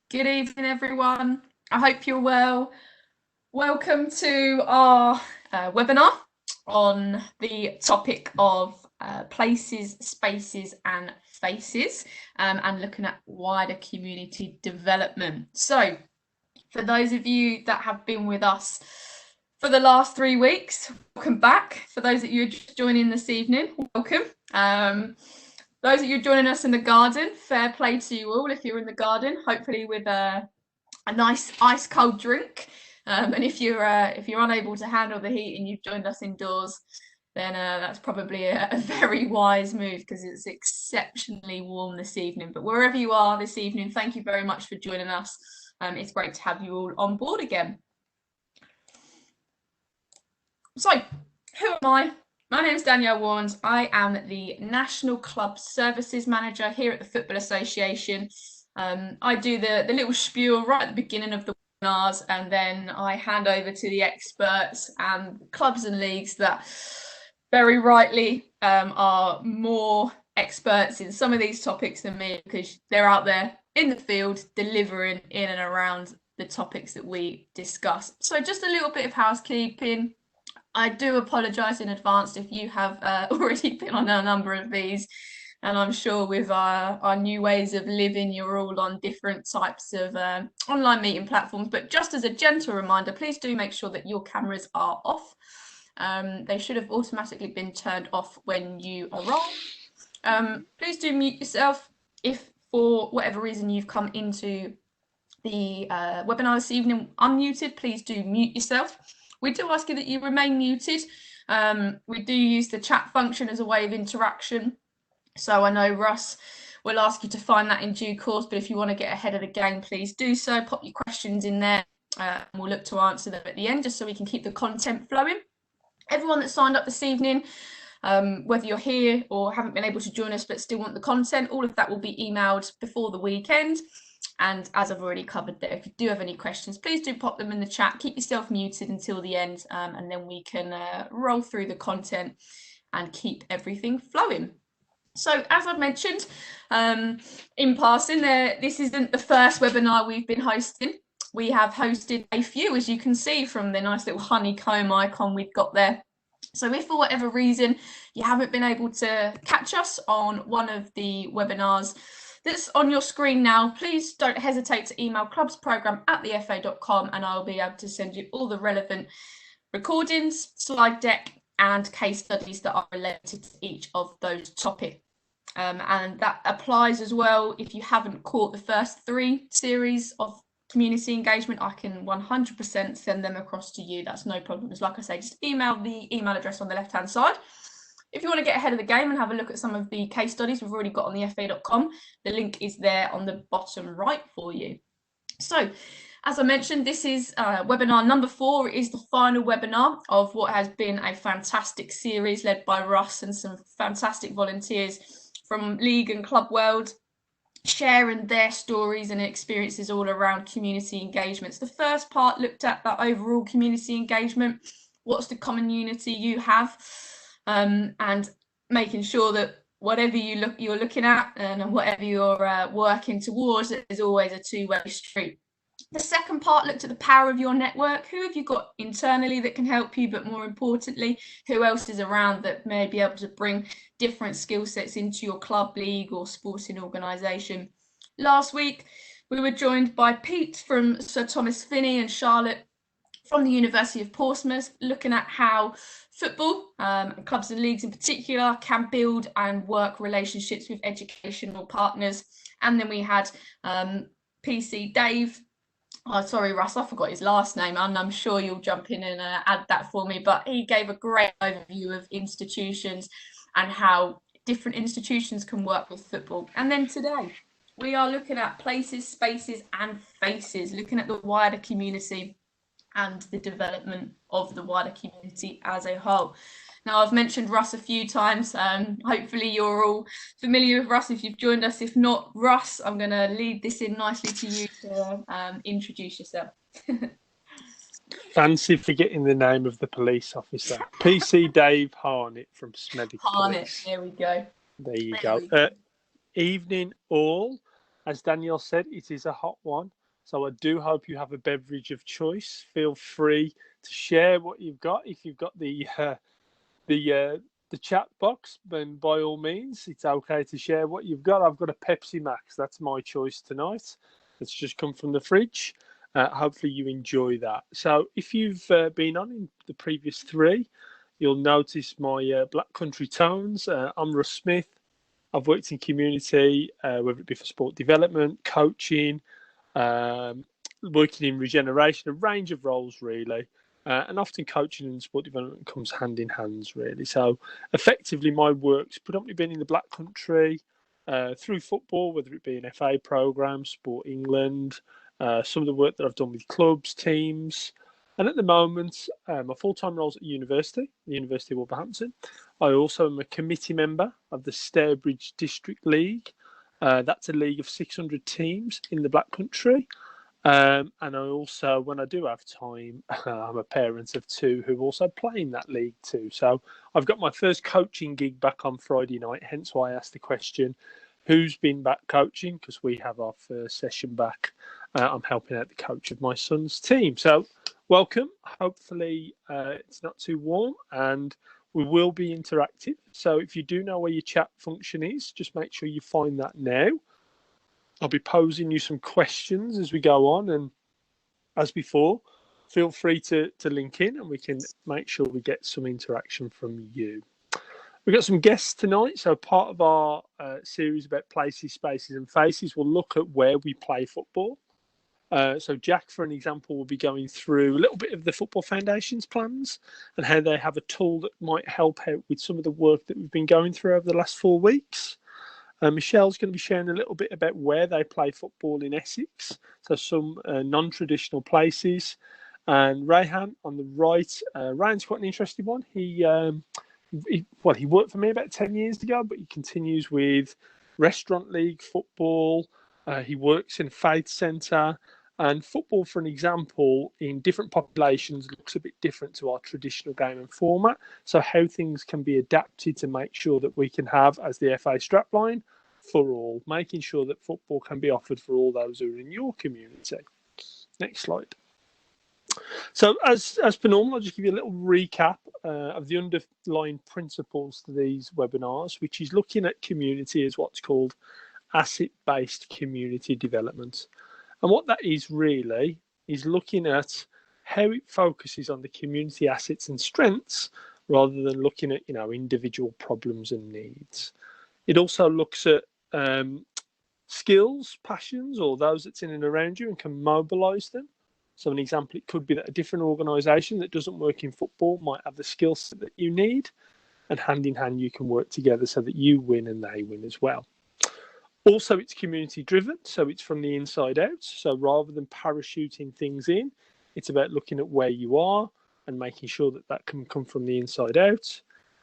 Good evening, everyone. I hope you're well. Welcome to our webinar on the topic of places, spaces, and faces, and looking at wider community development. So, for those of you that have been with us for the last 3 weeks, welcome back. For those of you just joining this evening, welcome. Those of you joining us in the garden, fair play to you all if you're in the garden, hopefully with a nice ice cold drink. And if you're unable to handle the heat and you've joined us indoors, then that's probably a very wise move because it's exceptionally warm this evening. But wherever you are this evening, thank you very much for joining us. It's great to have you all on board again. So, who am I? My name is Danielle Warnes. I am the National Club Services Manager here at the Football Association. I do the little spiel right at the beginning of the webinars, and then I hand over to the experts and clubs and leagues that very rightly are more experts in some of these topics than me, because they're out there in the field delivering in and around the topics that we discuss. So just a little bit of housekeeping. I do apologise in advance if you have already been on a number of these, and I'm sure with our new ways of living, you're all on different types of online meeting platforms. But just as a gentle reminder, please do make sure that your cameras are off. They should have automatically been turned off when you arrive. Please do mute yourself if for whatever reason you've come into the webinar this evening unmuted. Please do mute yourself. We do ask you that you remain muted. We do use the chat function as a way of interaction. So I know Russ will ask you to find that in due course, but if you want to get ahead of the game, please do so. Pop your questions in there and we'll look to answer them at the end, just so we can keep the content flowing. Everyone that signed up this evening, whether you're here or haven't been able to join us but still want the content, all of that will be emailed before the weekend. And as I've already covered there, if you do have any questions, please do pop them in the chat. Keep yourself muted until the end, and then we can roll through the content and keep everything flowing. So as I've mentioned in passing, this isn't the first webinar we've been hosting. We have hosted a few, as you can see from the nice little honeycomb icon we've got there. So if for whatever reason you haven't been able to catch us on one of the webinars that's on your screen now, please don't hesitate to email clubsprogram@thefa.com and I'll be able to send you all the relevant recordings, slide deck and case studies that are related to each of those topics. And that applies as well if you haven't caught the first 3 series of community engagement. I can 100% send them across to you. That's no problem. As like I say, just email the email address on the left hand side. If you want to get ahead of the game and have a look at some of the case studies we've already got on the fa.com, the link is there on the bottom right for you. So, as I mentioned, this is webinar number 4. It is the final webinar of what has been a fantastic series led by Russ and some fantastic volunteers from league and club world, sharing their stories and experiences all around community engagements. The first part looked at that overall community engagement. What's the common unity you have? And making sure that whatever you're looking at and whatever you're working towards is always a two-way street. The second part looked at the power of your network. Who have you got internally that can help you, but more importantly, who else is around that may be able to bring different skill sets into your club, league or sporting organisation. Last week, we were joined by Pete from Sir Thomas Finney and Charlotte from the University of Portsmouth, looking at how football, and clubs and leagues in particular, can build and work relationships with educational partners. And then we had PC Dave. Oh, sorry, Russ, I forgot his last name, and I'm sure you'll jump in and add that for me. But he gave a great overview of institutions and how different institutions can work with football. And then today, we are looking at places, spaces, and faces, looking at the wider community and the development of the wider community as a whole. Now, I've mentioned Russ a few times. Hopefully you're all familiar with Russ if you've joined us. If not, Russ, I'm going to lead this in nicely to you to introduce yourself. Fancy forgetting the name of the police officer. PC Dave Harnett from Smethwick Harnett, Police. there we go. There you go. Evening all. As Danielle said, it is a hot one. So I do hope you have a beverage of choice. Feel free to share what you've got. If you've got the uh, the chat box, then by all means, it's okay to share what you've got. I've got a Pepsi Max. That's my choice tonight. It's just come from the fridge. Hopefully you enjoy that. So if you've been on in the previous three, you'll notice my Black Country tones. I'm Russ Smith. I've worked in community, whether it be for sport development, coaching, um, working in regeneration, a range of roles really. And often coaching and sport development comes hand in hand, really. So effectively, my work's predominantly been in the Black Country through football, whether it be an FA programme, Sport England, some of the work that I've done with clubs, teams. And at the moment, my full-time role's at university, the University of Wolverhampton. I also am a committee member of the Stourbridge District League. That's a league of 600 teams in the Black Country. And I also, when I do have time, I'm a parent of two who also play in that league too. So I've got my first coaching gig back on Friday night, hence why I asked the question, who's been back coaching? Because we have our first session back. I'm helping out the coach of my son's team. So welcome. Hopefully it's not too warm and we will be interactive. So if you do know where your chat function is, just make sure you find that now. I'll be posing you some questions as we go on, and as before, feel free to link in and we can make sure we get some interaction from you. We've got some guests tonight, so part of our series about places, spaces and faces, we'll look at where we play football. So Jack, for an example, will be going through a little bit of the Football Foundation's plans and how they have a tool that might help out with some of the work that we've been going through over the last 4 weeks. Michelle's going to be sharing a little bit about where they play football in Essex, so some non-traditional places. And Rayhan on the right, Rayhan's quite an interesting one. He worked for me about 10 years ago, but he continues with Restaurant League football. He works in Faith Centre. And football, for an example, in different populations looks a bit different to our traditional game and format. So how things can be adapted to make sure that we can have, as the FA strapline, for all, making sure that football can be offered for all those who are in your community. Next slide. So as per normal, I'll just give you a little recap of the underlying principles to these webinars, which is looking at community as what's called asset-based community development. And what that is really is looking at how it focuses on the community assets and strengths rather than looking at, individual problems and needs. It also looks at skills, passions, or those that's in and around you and can mobilise them. So an example, it could be that a different organisation that doesn't work in football might have the skill set that you need, and hand in hand you can work together so that you win and they win as well. Also, it's community driven, so it's from the inside out. So rather than parachuting things in, it's about looking at where you are and making sure that that can come from the inside out.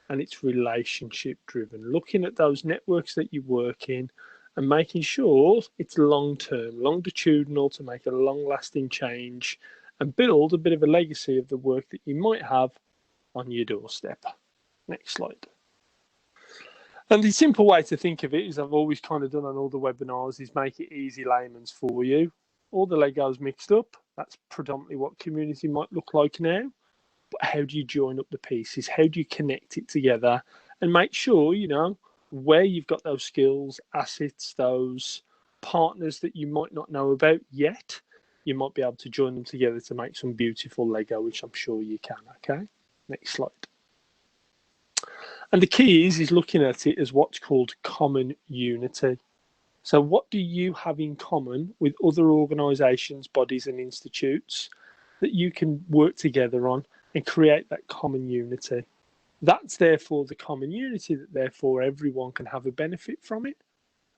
And it's relationship driven, looking at those networks that you work in and making sure it's long term, longitudinal to make a long lasting change and build a bit of a legacy of the work that you might have on your doorstep. Next slide. And the simple way to think of it is I've always kind of done on all the webinars is make it easy layman's for you. All the Legos mixed up. That's predominantly what community might look like now. But how do you join up the pieces? How do you connect it together and make sure, where you've got those skills, assets, those partners that you might not know about yet, you might be able to join them together to make some beautiful Lego, which I'm sure you can. Okay, next slide. And the key is looking at it as what's called common unity. So what do you have in common with other organisations, bodies and institutes that you can work together on and create that common unity? That's therefore the common unity that therefore everyone can have a benefit from it,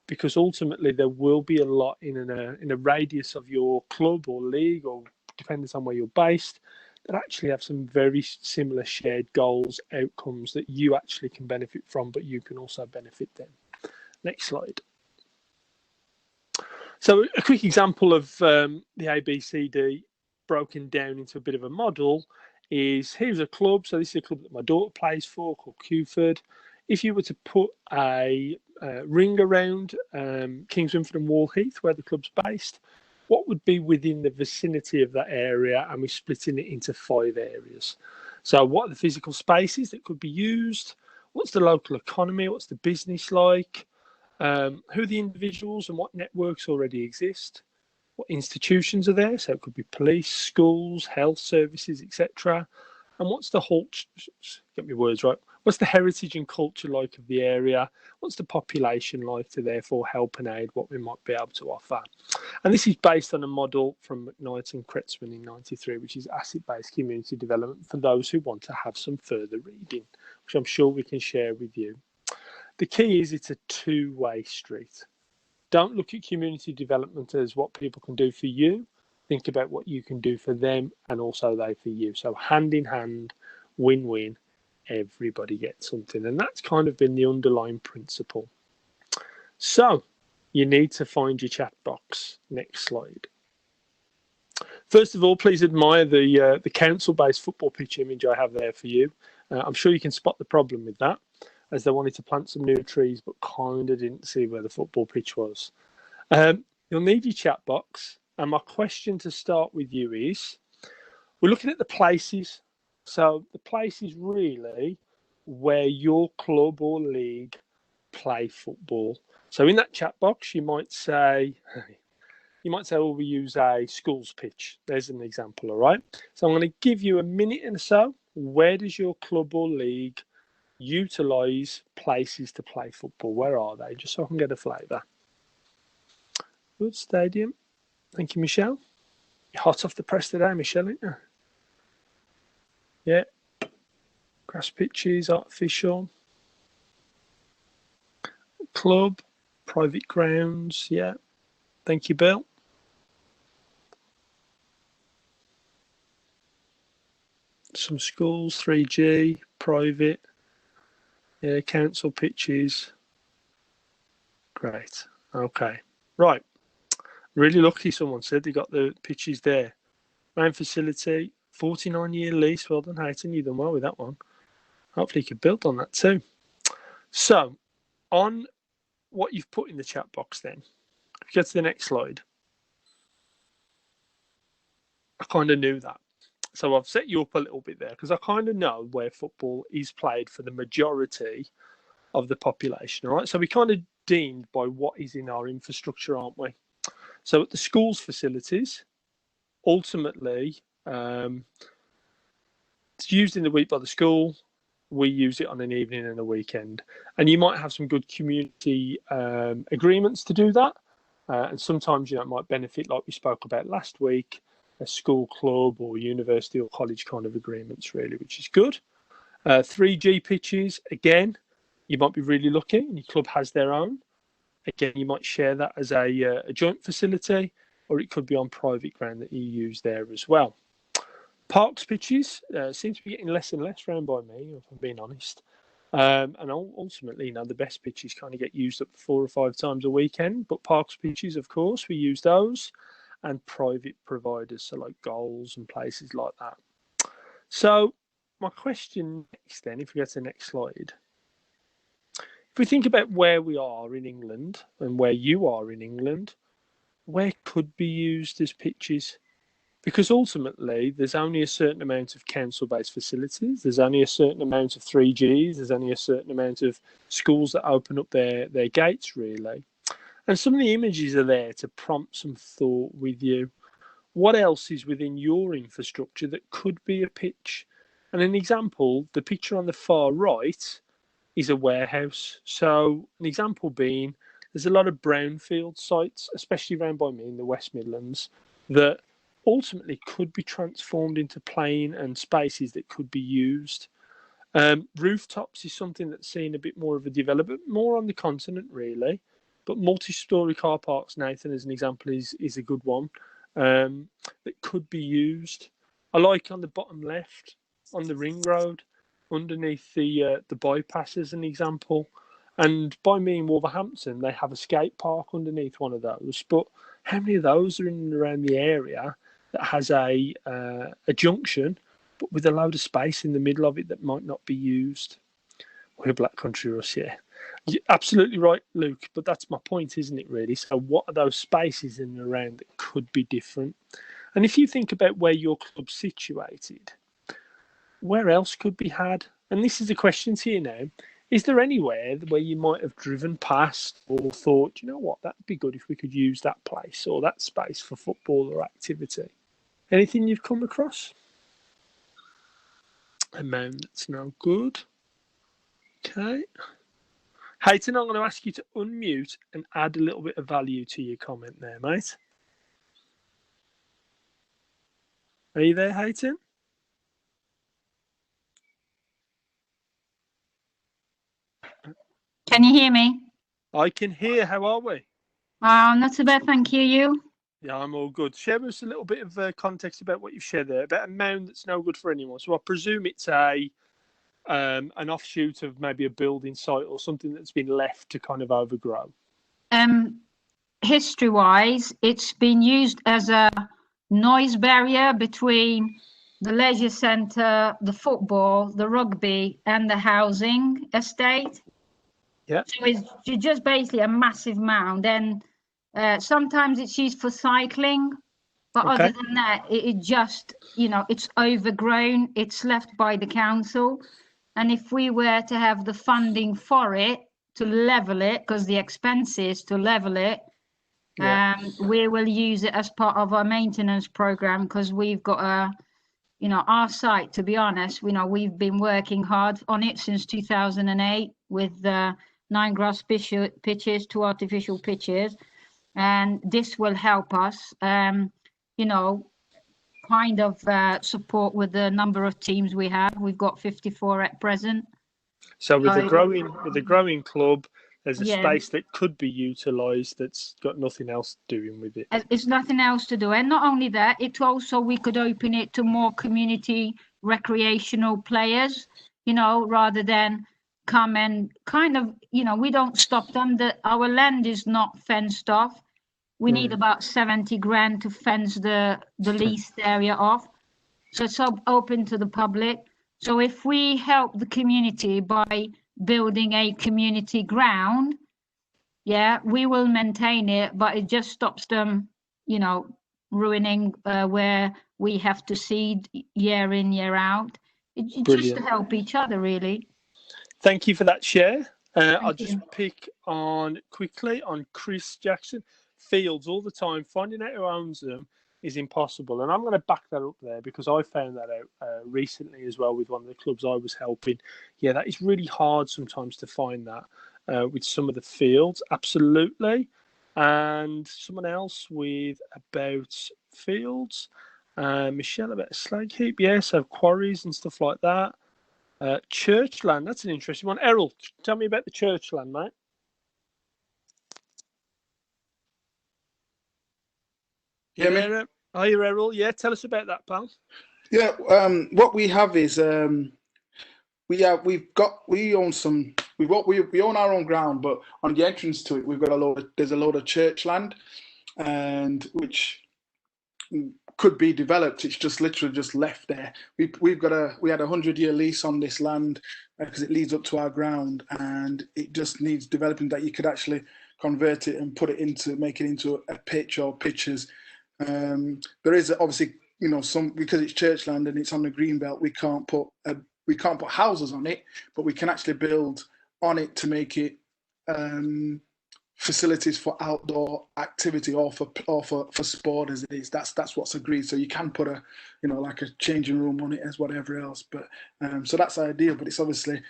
because ultimately there will be a lot in a radius of your club or league, or depending on where you're based, that actually have some very similar shared goals, outcomes that you actually can benefit from, but you can also benefit them. Next slide. So a quick example of the ABCD broken down into a bit of a model is, here's a club. So this is a club that my daughter plays for called Cuford. if you were to put a ring around Kingswinford and Wallheath, where the club's based, what would be within the vicinity of that area? And we're splitting it into 5 areas. So what are the physical spaces that could be used? What's the local economy? What's the business like? Who are the individuals and what networks already exist? What institutions are there? So it could be police, schools, health services, etc. And what's the get my words right? What's the heritage and culture like of the area? What's the population like to therefore help and aid what we might be able to offer? And this is based on a model from McKnight and Kretzmann in '93, which is asset-based community development for those who want to have some further reading, which I'm sure we can share with you. The key is it's a two-way street. Don't look at community development as what people can do for you. Think about what you can do for them and also they for you. So hand in hand, win-win, everybody gets something. And that's kind of been the underlying principle. So you need to find your chat box. Next slide. First of all, please admire the council-based football pitch image I have there for you. I'm sure you can spot the problem with that, as they wanted to plant some new trees, but kind of didn't see where the football pitch was. You'll need your chat box. And my question to start with you is, we're looking at the places. So the places really where your club or league play football. So in that chat box, you might say, well, we use a schools pitch. There's an example, all right? So I'm going to give you a minute and so. Where does your club or league utilise places to play football? Where are they? Just so I can get a flavour. Good stadium. Thank you, Michelle. You're hot off the press today, Michelle, aren't you? Yeah. Grass pitches, artificial. Club, private grounds. Yeah. Thank you, Bill. Some schools, 3G, private. Yeah, council pitches. Great. Okay. Right. Really lucky, someone said. They got the pitches there. Main facility, 49-year lease. Well done, Hayton. You've done well with that one. Hopefully you could build on that too. So, on what you've put in the chat box then, if you go to the next slide, I kind of knew that. So I've set you up a little bit there because I kind of know where football is played for the majority of the population. All right. So we kind of deemed by what is in our infrastructure, aren't we? So at the schools facilities, ultimately, it's used in the week by the school. We use it on an evening and a weekend. And you might have some good community agreements to do that. And sometimes, it might benefit, like we spoke about last week, a school club or university or college kind of agreements, really, which is good. 3G pitches, again, you might be really lucky and your club has their own. Again, you might share that as a joint facility, or it could be on private ground that you use there as well. Parks pitches seem to be getting less and less round by me, if I'm being honest. And ultimately, the best pitches kind of get used up 4 or 5 times a weekend. But parks pitches, of course, we use those. And private providers, so like goals and places like that. So my question next then, if we go to the next slide. If we think about where we are in England and where you are in England, where could be used as pitches? Because ultimately, there's only a certain amount of council-based facilities. There's only a certain amount of 3Gs. There's only a certain amount of schools that open up their gates, really. And some of the images are there to prompt some thought with you. What else is within your infrastructure that could be a pitch? And an example, the picture on the far right is a warehouse. So an example being, there's a lot of brownfield sites, especially around by me in the West Midlands, that ultimately could be transformed into playing and spaces that could be used. Rooftops is something that's seen a bit more of a development, more on the continent, really. But multi-storey car parks, Nathan, as an example, is a good one that could be used. I like on the bottom left, on the ring road, underneath the bypass as an example. And by me in Wolverhampton, they have a skate park underneath one of those. But how many of those are in and around the area that has a junction, but with a load of space in the middle of it that might not be used? We're Black Country Russ, yeah. You're absolutely right, Luke. But that's my point, isn't it, really? So what are those spaces in and around that could be different? And if you think about where your club's situated, where else could be had? And this is the question to you now. Is there anywhere where you might have driven past or thought, you know what, that'd be good if we could use that place or that space for football or activity? Anything you've come across? A man that's no good. Okay. Hayton, I'm going to ask you to unmute and add a little bit of value to your comment there, mate. Are you there, Hayton? Can you hear me? I can hear. How are we? Not so bad, thank you. You? Yeah, I'm all good. Share with us a little bit of context about what you've shared there, about a mound that's no good for anyone. So I presume it's an offshoot of maybe a building site or something that's been left to kind of overgrow. History-wise, it's been used as a noise barrier between the leisure centre, the football, the rugby, and the housing estate. Yeah. So it's just basically a massive mound, and sometimes it's used for cycling, but Okay. other than that, it just, it's overgrown. It's left by the council, and if we were to have the funding for it to level it, because the expense is to level it, Yeah. we will use it as part of our maintenance program, because we've got our site, to be honest, we've been working hard on it since 2008 with 9 grass pitches, 2 artificial pitches, and this will help us, kind of support with the number of teams we have. We've got 54 at present. So with the growing club, there's a Yeah. space that could be utilised that's got nothing else doing with it. It's nothing else to do, and not only that, it also, we could open it to more community recreational players, rather than come and kind of, we don't stop them. Our land is not fenced off. We need about 70 grand to fence the leased area off, so it's open to the public. So if we help the community by building a community ground, yeah, we will maintain it, but it just stops them, ruining where we have to seed year in, year out. It's just to Brilliant. help each other, really. Thank you for that share. I'll you. just pick on quickly on Chris Jackson. Fields all the time, finding out who owns them is impossible. And I'm going to back that up there because I found that out recently as well with one of the clubs I was helping. Yeah, that is really hard sometimes to find that with some of the fields. Absolutely. And someone else with about fields. Michelle about a slag heap. Yeah, so quarries and stuff like that. Churchland, that's an interesting one. Errol, tell me about the Churchland, mate. Yeah, Are you Errol? Yeah, tell us about that, pal. Yeah, what we have is we own our own ground, but on the entrance to it, we've got there's a load of church land, and which could be developed. It's just literally just left there. We had a 100-year lease on this land because it leads up to our ground, and it just needs developing that you could actually convert it and make it into a pitch or pitches. There is obviously, some, because it's church land and it's on the green belt, we can't put houses on it, but we can actually build on it to make it facilities for outdoor activity or for sport as it is. That's what's agreed. So you can put a like a changing room on it as whatever else. But so that's ideal. But it's obviously,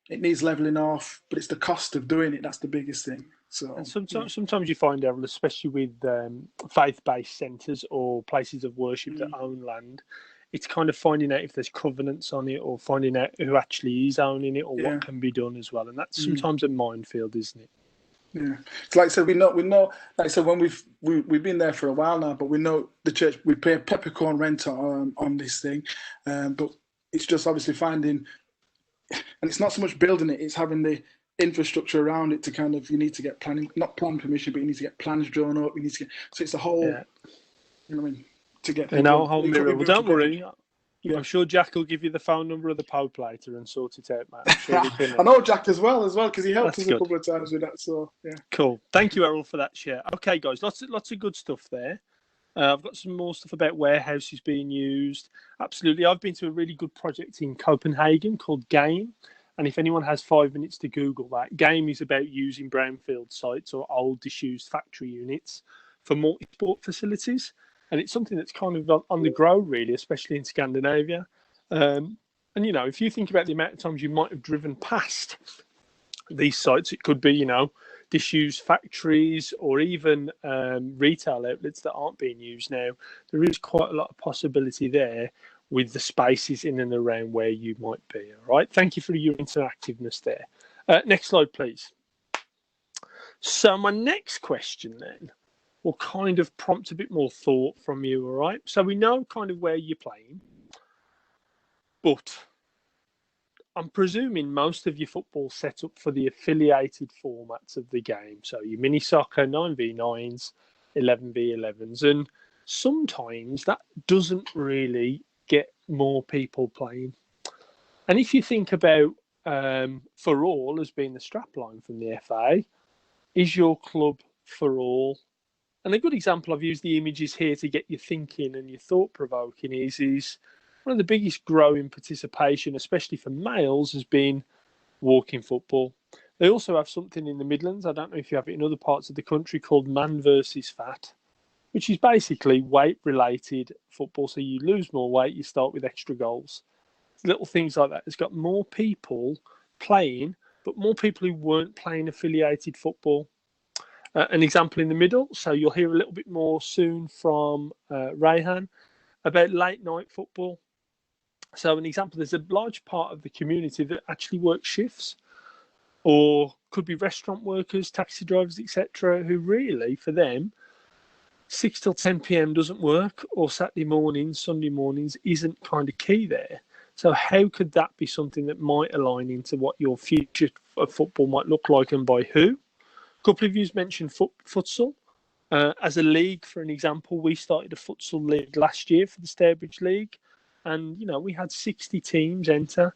it needs leveling off. But it's the cost of doing it that's the biggest thing. So and sometimes you find, Errol, especially with faith-based centres or places of worship that own land, it's kind of finding out if there's covenants on it or finding out who actually is owning it or what can be done as well. And that's sometimes a minefield, isn't it? Yeah, it's like I said, we know. Like I said, when we've been there for a while now, but we know the church. We pay a peppercorn rent on this thing, but it's just obviously finding, and it's not so much building it; it's having the infrastructure around it to kind of. You need to get not plan permission, but you need to get plans drawn up. You need to get. So it's a whole. You know what I mean? To get. And our whole mirror. Well, don't worry. Yeah. I'm sure Jack will give you the phone number of the Pope later and sort it out, mate. I'm sure we can. I know Jack as well, because he helped That's us a good. couple of times with that. So yeah. Cool. Thank you, Errol, for that share. Okay, guys, lots of good stuff there. I've got some more stuff about warehouses being used. Absolutely. I've been to a really good project in Copenhagen called GAME. And if anyone has 5 minutes to Google that, GAME is about using brownfield sites or old disused factory units for multi-sport facilities. And it's something that's kind of on the grow, really, especially in Scandinavia. And, you know, if you think about the amount of times you might have driven past these sites, it could be, you know, disused factories or even retail outlets that aren't being used now. There is quite a lot of possibility there with the spaces in and around where you might be. All right. Thank you for your interactiveness there. Next slide, please. So my next question then will kind of prompt a bit more thought from you. All right. So we know kind of where you're playing, but I'm presuming most of your football set up for the affiliated formats of the game. So your mini soccer, 9v9s, 11v11s. And sometimes that doesn't really get more people playing. And if you think about for all as being the strapline from the FA, is your club for all? And a good example, I've used the images here to get you thinking and your thought-provoking is one of the biggest growing participation, especially for males, has been walking football. They also have something in the Midlands, I don't know if you have it in other parts of the country, called Man versus Fat, which is basically weight-related football. So you lose more weight, you start with extra goals. Little things like that. It's got more people playing, but more people who weren't playing affiliated football. An example in the middle, so you'll hear a little bit more soon from Rayhan about late night football. So an example, there's a large part of the community that actually works shifts, or could be restaurant workers, taxi drivers, etc., who really, for them, 6 till 10 p.m. doesn't work, or Saturday mornings, Sunday mornings isn't kind of key there. So how could that be something that might align into what your future of football might look like and by who? A couple of you mentioned futsal. As a league, for an example, we started a futsal league last year for the Stairbridge League. And, you know, we had 60 teams enter,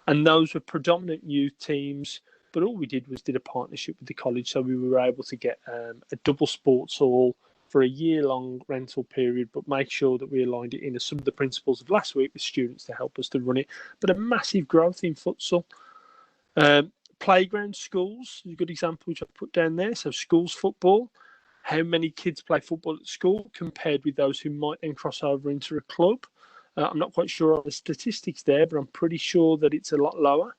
and those were predominant youth teams. But all we did was did a partnership with the college. So we were able to get a double sports hall for a year-long rental period, but make sure that we aligned it in as some of the principles of last week with students to help us to run it. But a massive growth in futsal. Playground schools is a good example, which I've put down there. So schools football. How many kids play football at school compared with those who might then cross over into a club? I'm not quite sure on the statistics there, but I'm pretty sure that it's a lot lower.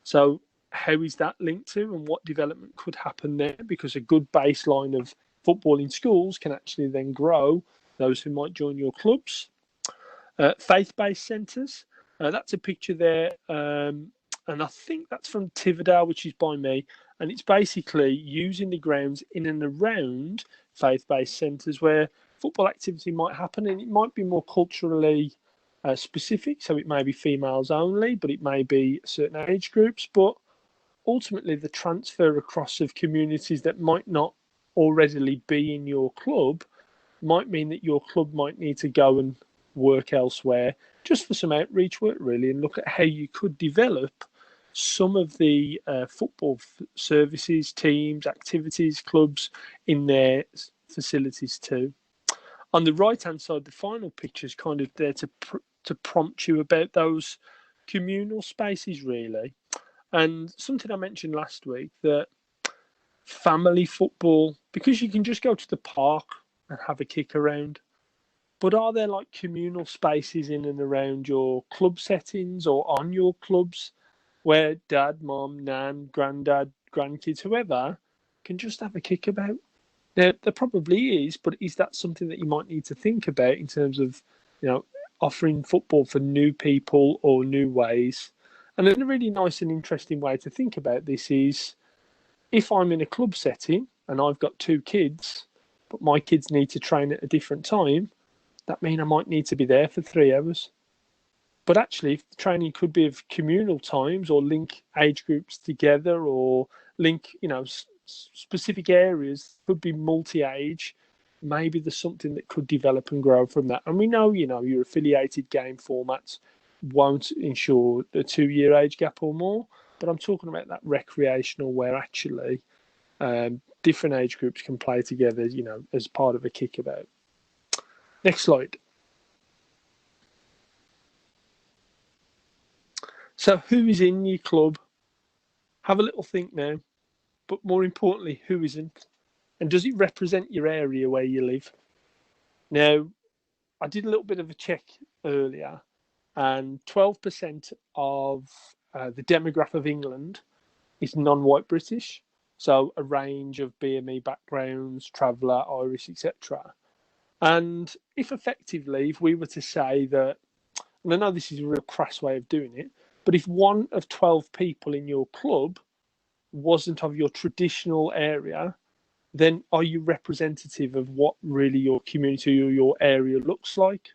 So how is that linked to, and what development could happen there? Because a good baseline of football in schools can actually then grow those who might join your clubs. Faith-based centres, that's a picture there, and I think that's from Tiverdale, which is by me, and it's basically using the grounds in and around faith-based centres where football activity might happen, and it might be more culturally specific, so it may be females only, but it may be certain age groups, but ultimately the transfer across of communities that might not already be in your club might mean that your club might need to go and work elsewhere just for some outreach work, really, and look at how you could develop some of the football services, teams, activities, clubs in their facilities too. On the right-hand side, the final picture is kind of there to prompt you about those communal spaces, really. And something I mentioned last week, that family football, because you can just go to the park and have a kick around, but are there like communal spaces in and around your club settings or on your clubs where dad, mum, nan, granddad, grandkids, whoever can just have a kick about? There probably is, but is that something that you might need to think about in terms of, you know, offering football for new people or new ways? And a really nice and interesting way to think about this is, if I'm in a club setting and I've got 2 kids, but my kids need to train at a different time, that means I might need to be there for 3 hours. But actually, if the training could be of communal times or link age groups together or link, you know, specific areas, could be multi-age, maybe there's something that could develop and grow from that. And we know, your affiliated game formats won't ensure the 2-year age gap or more, but I'm talking about that recreational where actually different age groups can play together, as part of a kickabout. Next slide. So who is in your club? Have a little think now, but more importantly, who isn't? And does it represent your area where you live? Now, I did a little bit of a check earlier, and 12% of the demographic of England is non-white British. So a range of BME backgrounds, traveller, Irish, etc. And if we were to say that, and I know this is a real crass way of doing it, but if 1 of 12 people in your club wasn't of your traditional area, then are you representative of what really your community or your area looks like?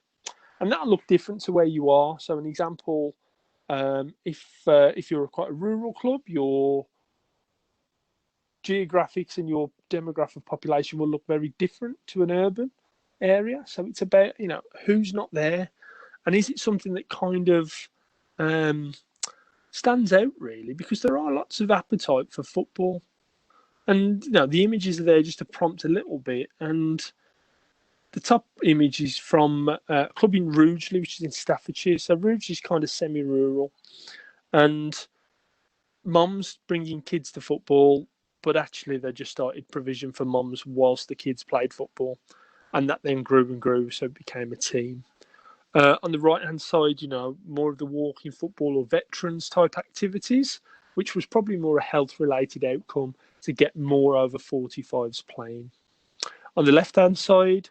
And that'll look different to where you are. So an example, if you're quite a rural club, your geographics and your demographic population will look very different to an urban area. So it's about, who's not there, and is it something that kind of stands out really, because there are lots of appetite for football, and the images are there just to prompt a little bit. And the top image is from a club in Rugeley, which is in Staffordshire. So Rugeley is kind of semi-rural, and mums bringing kids to football, but actually they just started provision for mums whilst the kids played football, and that then grew and grew, so it became a team. On the right-hand side, more of the walking football or veterans type activities, which was probably more a health-related outcome to get more over 45s playing. On the left-hand side,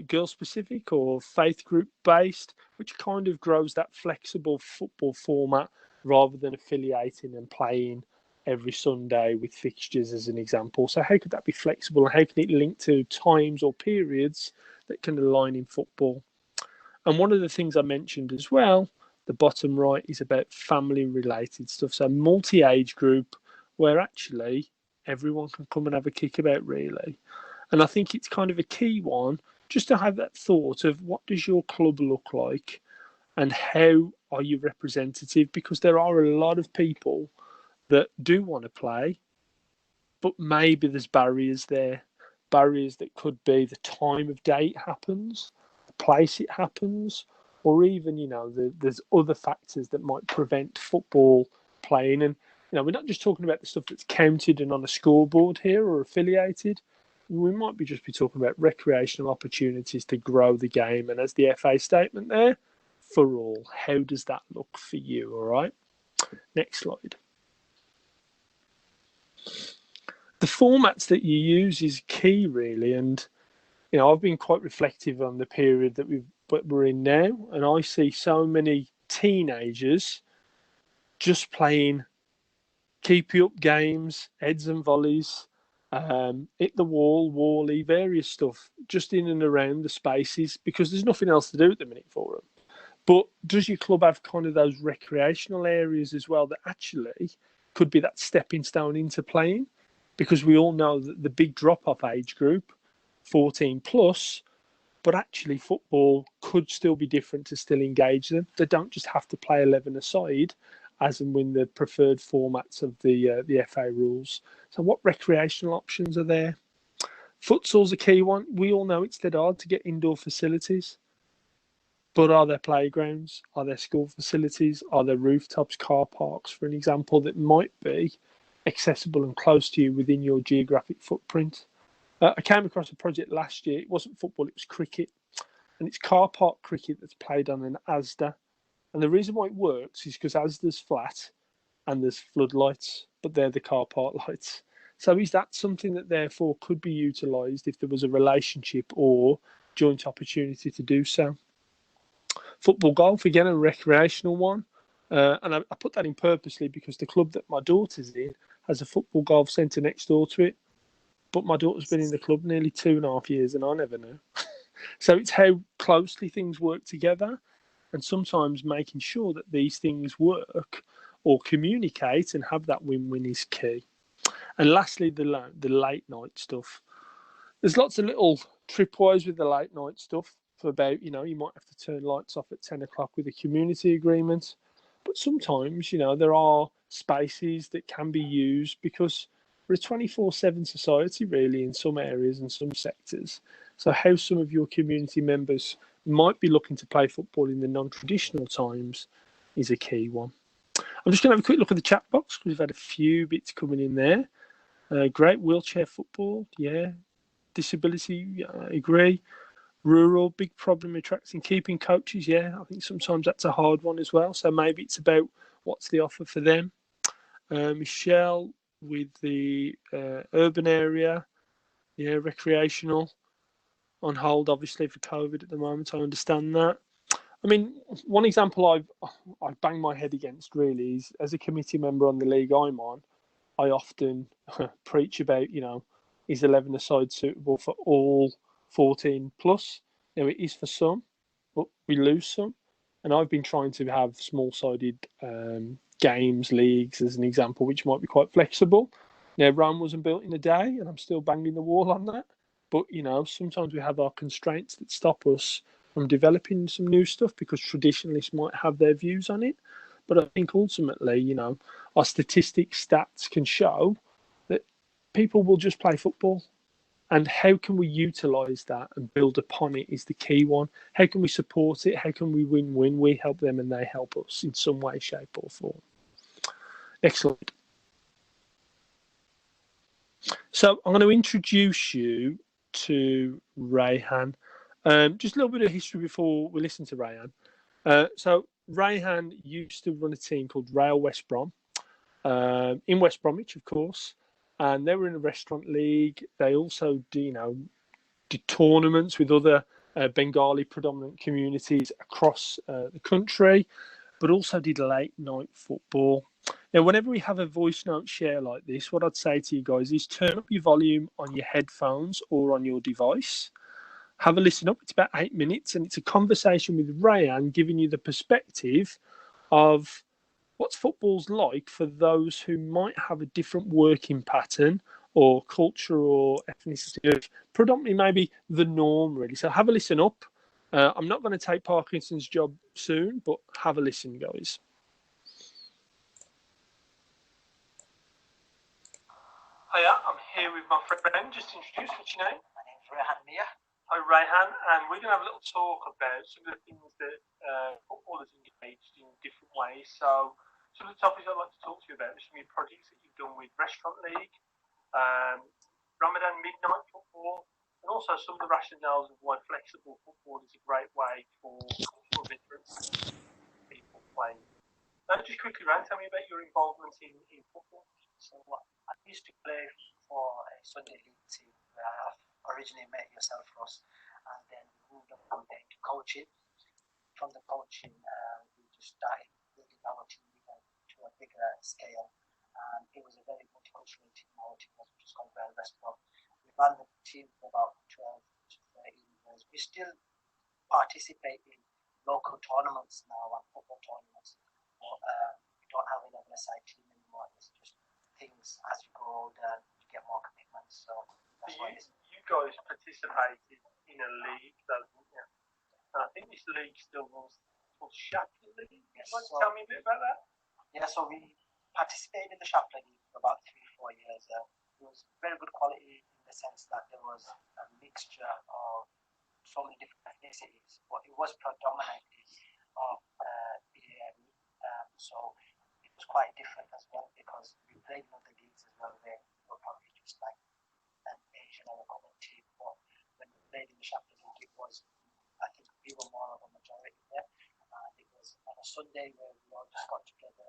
girl-specific or faith group-based, which kind of grows that flexible football format rather than affiliating and playing every Sunday with fixtures as an example. So how could that be flexible, and how can it link to times or periods that can align in football? And one of the things I mentioned as well, the bottom right, is about family related stuff. So multi-age group where actually everyone can come and have a kickabout really. And I think it's kind of a key one just to have that thought of what does your club look like and how are you representative? Because there are a lot of people that do want to play, but maybe there's barriers there. Barriers that could be the time of day it happens, the place it happens, or even, there's other factors that might prevent football playing. And, we're not just talking about the stuff that's counted and on a scoreboard here or affiliated. We might be talking about recreational opportunities to grow the game. And as the FA statement there, for all, how does that look for you? All right. Next slide. The formats that you use is key, really. And, I've been quite reflective on the period that we're in now. And I see so many teenagers just playing keep you up games, heads and volleys, hit the wall, wally, various stuff, just in and around the spaces, because there's nothing else to do at the minute for them. But does your club have kind of those recreational areas as well that actually could be that stepping stone into playing? Because we all know that the big drop-off age group, 14 plus, but actually football could still be different to still engage them. They don't just have to play 11 aside, as and when the preferred formats of the FA rules. So what recreational options are there? Futsal's a key one. We all know it's dead hard to get indoor facilities. But are there playgrounds? Are there school facilities? Are there rooftops, car parks, for an example, that might be accessible and close to you within your geographic footprint? I came across a project last year. It wasn't football, it was cricket. And it's car park cricket that's played on an Asda. And the reason why it works is because Asda's flat and there's floodlights, but they're the car park lights. So is that something that therefore could be utilised if there was a relationship or joint opportunity to do so? Football golf, again, a recreational one. And I put that in purposely because the club that my daughter's in has a football golf centre next door to it. But my daughter's been in the club nearly 2.5 years and I never knew. So it's how closely things work together, and sometimes making sure that these things work or communicate and have that win-win is key. And lastly, the late night stuff. There's lots of little tripwires with the late night stuff for about, you might have to turn lights off at 10 o'clock with a community agreement. But sometimes, there are spaces that can be used because we're a 24/7 society, really, in some areas and some sectors. So, how some of your community members might be looking to play football in the non traditional times is a key one. I'm just going to have a quick look at the chat box because we've had a few bits coming in there. Great wheelchair football, yeah. Disability, I agree. Rural, big problem attracting, keeping coaches, yeah. I think sometimes that's a hard one as well. So maybe it's about what's the offer for them. Michelle with the urban area, yeah, recreational, on hold obviously for COVID at the moment. I understand that. I mean, one example I've banged my head against really is as a committee member on the league I'm on, I often preach about, is 11-a-side suitable for all 14 plus? It is for some, but we lose some. And I've been trying to have small-sided games, leagues as an example, which might be quite flexible. Rome wasn't built in a day, and I'm still banging the wall on that. But, sometimes we have our constraints that stop us from developing some new stuff because traditionalists might have their views on it. But I think ultimately, our statistics, stats can show that people will just play football. And how can we utilise that and build upon it is the key one. How can we support it? How can we win-win? We help them and they help us in some way, shape or form. Excellent. So I'm going to introduce you to Rayhan. Just a little bit of history before we listen to Rayhan. So Rayhan used to run a team called Rail West Brom in West Bromwich, of course, and they were in a restaurant league. They also did tournaments with other Bengali predominant communities across the country, but also did late night football. Now, whenever we have a voice note share like this, what I'd say to you guys is turn up your volume on your headphones or on your device. Have a listen up. It's about 8 minutes, and it's a conversation with Rayhan giving you the perspective of what's football's like for those who might have a different working pattern or culture or ethnicity of predominantly maybe the norm, really. So have a listen up. I'm not going to take Parkinson's job soon, but have a listen, guys. Hiya, I'm here with my friend. Just introduce, what's your name? My name's Rayhan Mia. Hi, Rayhan, and we're going to have a little talk about some of the things that footballers engaged in different ways. So some of the topics I'd like to talk to you about are some of your projects that you've done with Restaurant League, Ramadan Midnight Football, and also some of the rationales of why flexible football is a great way for cultural difference people playing. Just quickly, Ryan, tell me about your involvement in football. So I used to play for a Sunday league team where I originally met yourself, Ross, and then we moved up from there to coaching. From the coaching, we just started building our team to a bigger scale. And it was a very multicultural team. Our team was just called Rail West Brom. We ran the team for about 12 to 13 years. We still participate in local tournaments now and football tournaments. But we don't have an MSI team anymore. It's just things as you grow older, you get more commitments. So that's why you guys participated in a league, though, didn't you? And I think this league still runs called Shapler League. Yes, Can you tell me a bit about that? Yeah, so we participated in the Shapler League for about 3-4 years. It was very good quality in the sense that there was a mixture of so many different ethnicities, but it was predominantly of BAME. So it was quite different as well because we played in other leagues as well where we were probably just like an Asian or a common team. But when we played in the Shapler League, it was, I think we were more of a majority there. And it was on a Sunday where we all just got together.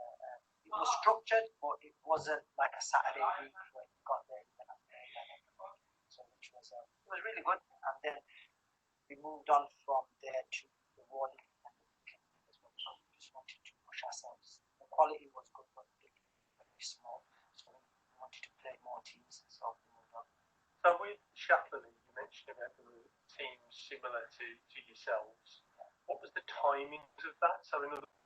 It was structured, but it wasn't like a Saturday week where we got there and so which was it was really good. And then we moved on from there to the Warning and the weekend as well. So we just wanted to push ourselves. The quality was good, but very small. So we wanted to play more teams. So we moved on. So with Shapler League, you mentioned about the teams similar to yourselves. What was the timings of that? So in other words,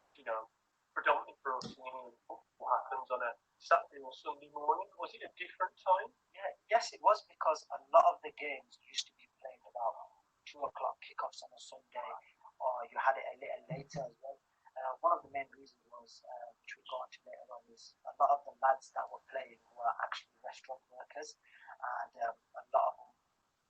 predominantly for us in England, football happens on a Saturday or Sunday morning? Was it a different time? Yeah, yes, it was, because a lot of the games used to be played about 2 o'clock kickoffs on a Sunday, or you had it a little later as well. One of the main reasons was, which we'll go on to later on, is a lot of the lads that were playing were actually restaurant workers, and a lot of them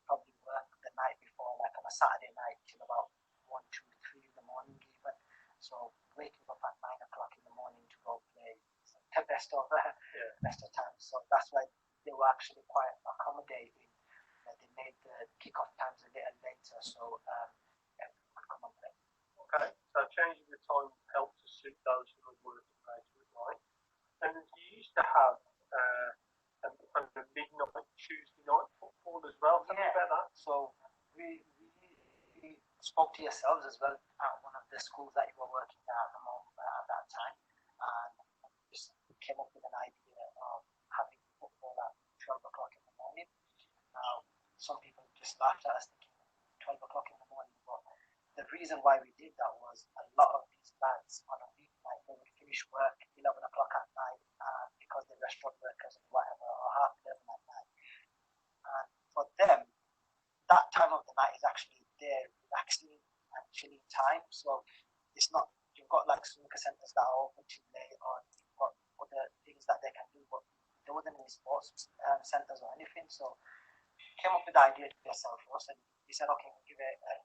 probably work the night before, like on a Saturday night, till about 1, 2, 3 in the morning even. So waking up at 9 o'clock in the morning to go play is the best of times. So that's why they were actually quite accommodating. They made the kickoff times a little later, so yeah, we could come and play. Okay, so changing the time helped to suit those who were working later at night. And you used to have kind of a midnight Tuesday night football as well. Tell me about that. So we spoke to yourselves as well at one of the schools that you were working at the moment at that time, and just came up with an idea of having football at 12 o'clock in the morning. Now, some people just laughed at us thinking 12 o'clock in the morning, but the reason why we did that was a lot of these lads on a weeknight, they would finish work 11 o'clock at night because they're restaurant workers or whatever, or half 11 at night. And for them, that time of the night is actually their relaxing and chilling time. So it's not, you've got like snooker centers that are open till late, or you've got other things that they can do, but there wasn't any sports centers or anything. So came up with the idea to yourself first, and we said, okay, we'll give it a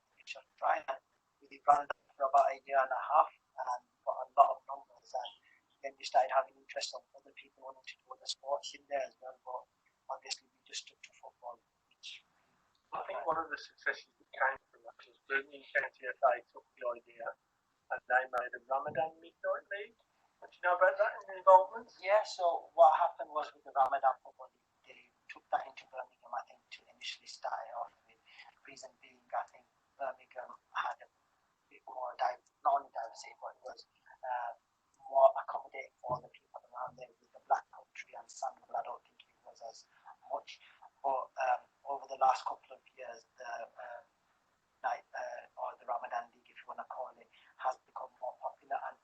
try. And we ran that for about a year and a half, and got a lot of numbers. And then we started having interest of other people wanting to do other sports in there as well. But obviously, we just stuck to football, which I think one of the successes that came from that was Birmingham County FA took the idea and they made a Ramadan midnight league. Do you know about that and the involvement? Yeah, so what happened was with the Ramadan football league, they took that into Birmingham, I think, to initially start it off with. Reason being, I think Birmingham had a bit more, not only diversity, but it was more accommodating for the people around there with the Black Country and Sandwell. I don't think it was as much. But over the last couple of years, the night or the Ramadan League, if you want to call it, has become more popular. And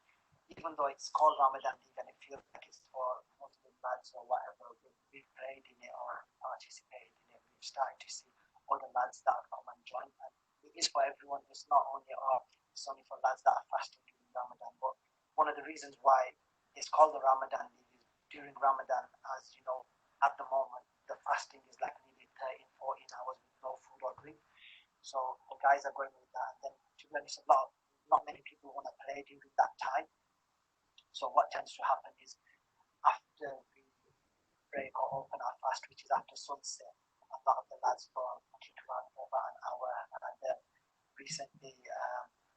even though it's called Ramadan League and it feels like it's for Muslim lads or whatever, we've played in it or participated in it, we've started to see other lads that have come and joined. And it is for everyone. It's not only it's only for lads that are fasting during Ramadan. But one of the reasons why it's called the Ramadan League is during Ramadan, as you know, at the moment, the fasting is like nearly 13, 14 hours with no food or drink. So the guys are going with that. And then, to be honest, not many people want to play during that time. So what tends to happen is after we break or open our fast, which is after sunset, a lot of the lads go and kick around for about an hour. And recently,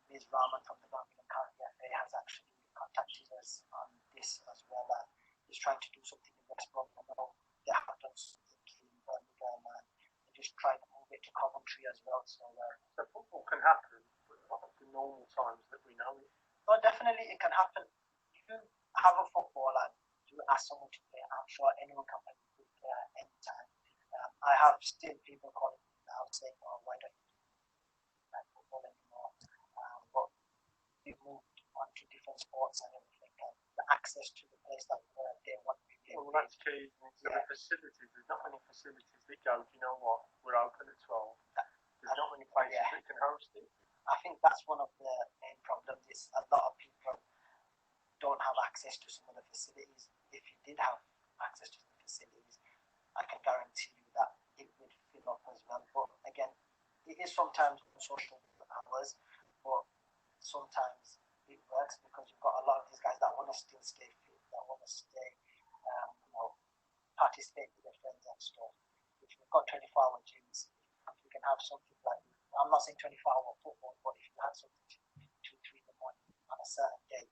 Ms. Rahman from the Birmingham County FA has actually contacted us on this as well. And is trying to do something in West Birmingham. They have done something in Birmingham, and they just try to move it to Coventry as well. So football can happen, but not at the normal times that we know it. No, definitely it can happen. If you have a football and you ask someone to play, I'm sure anyone can play at any time. I have still people calling me now saying, "Oh, why don't you play football anymore?" But we moved on to different sports and everything, and the access to the place that they want to be. Well, that's key. The facilities. There's not many facilities that go, you know what, we're open at 12. There's not many places that can host it. I think that's one of the main problems is a lot of people don't have access to some of the facilities. If you did have access to the facilities, I can guarantee you that it would fill up as well. But again, it is sometimes social hours, but sometimes it works because you've got a lot of these guys that want to still stay fit, that want to stay, participate with their friends and stuff. If you've got 24-hour gyms, if you can have something like, I'm not saying 24-hour football, but if you had something 2, 3 in the morning on a certain day,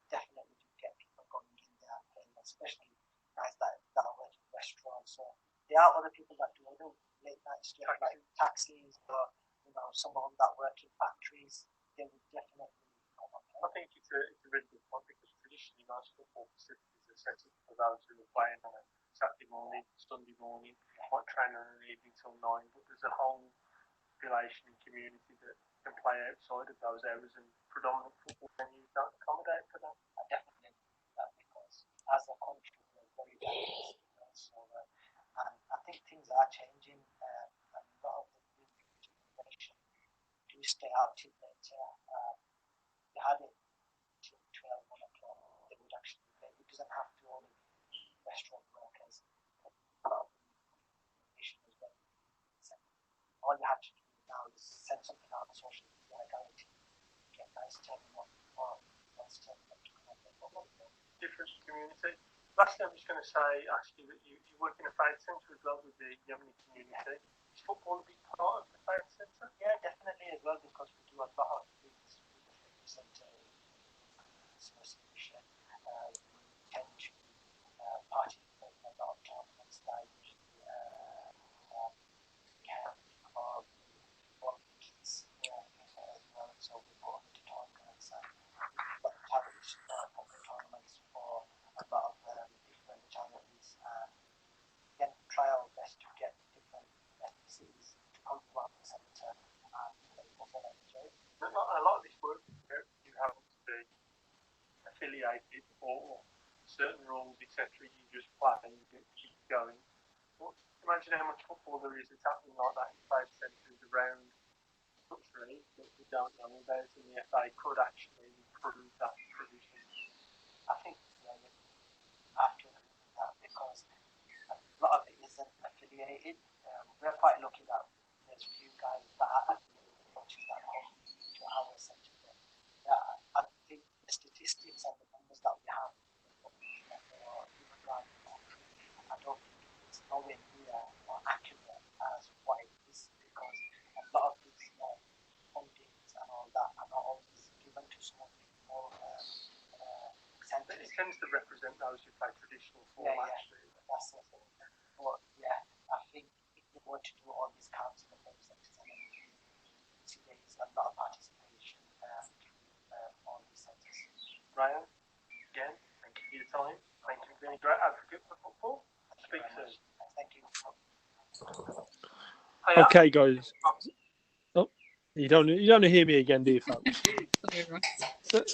definitely you get people going in there and playing, especially guys that are working in restaurants. So there are other people that do other late night stuff like taxis, or some of them that work in factories. They would definitely come on. I think it's a really good point because traditionally most football facilities are set up for those who are playing on a Saturday morning, Sunday morning, might train on an evening till 9, but there's a whole population and community that can play outside of those hours, and predominant football venues don't accommodate for that. I definitely think that because as a country we're games. So, and I think things are changing. And a lot of the new generation do stay out till later. They had it till 12, 1 o'clock. They would actually play. It doesn't have to only be restaurant workers. As well. So all you have to do now is send something out on social media. I guarantee you get guys turning up or guys turning up to come and play football. Different community. Lastly, I'm just going to ask you that you work in a faith centre as well with the Yemeni community. Is football a big part of the faith centre? Yeah, definitely as well, because we do a lot of things with the faith centre association. We tend to participate in a lot of tournaments like we have Olympics as well, so we go into tournaments and charities public tournaments for a lot of different charities, and again try our best to get different ethnicities to come to our centre and play football and enjoy it. A lot of this work, you have to be affiliated or certain rules, etc. You just play and you keep going. Well, imagine how much football there is that's happening like that in faith centres around the country that we don't know about, and the FA could actually improve that provision. I think you have to agree with that, because a lot of it isn't affiliated. We're quite lucky that there's few guys that are affiliated that come to our centre. I think the statistics and the numbers that we have or even around the country, I don't think it's nowhere near or accurate as what it is, because a lot of these fundings and all that are not always given to some of the more But it tends to represent those who play traditional football. Actually, that's the thing. But yeah, I think if they want to do all these camps in the faith centres, and see there is a lot of participation on these centres. Ryan, again, thank you for your time. Thank you for being a great advocate for football. Speak soon. Thank you. Okay, guys. Oh, you don't hear me again, do you, folks?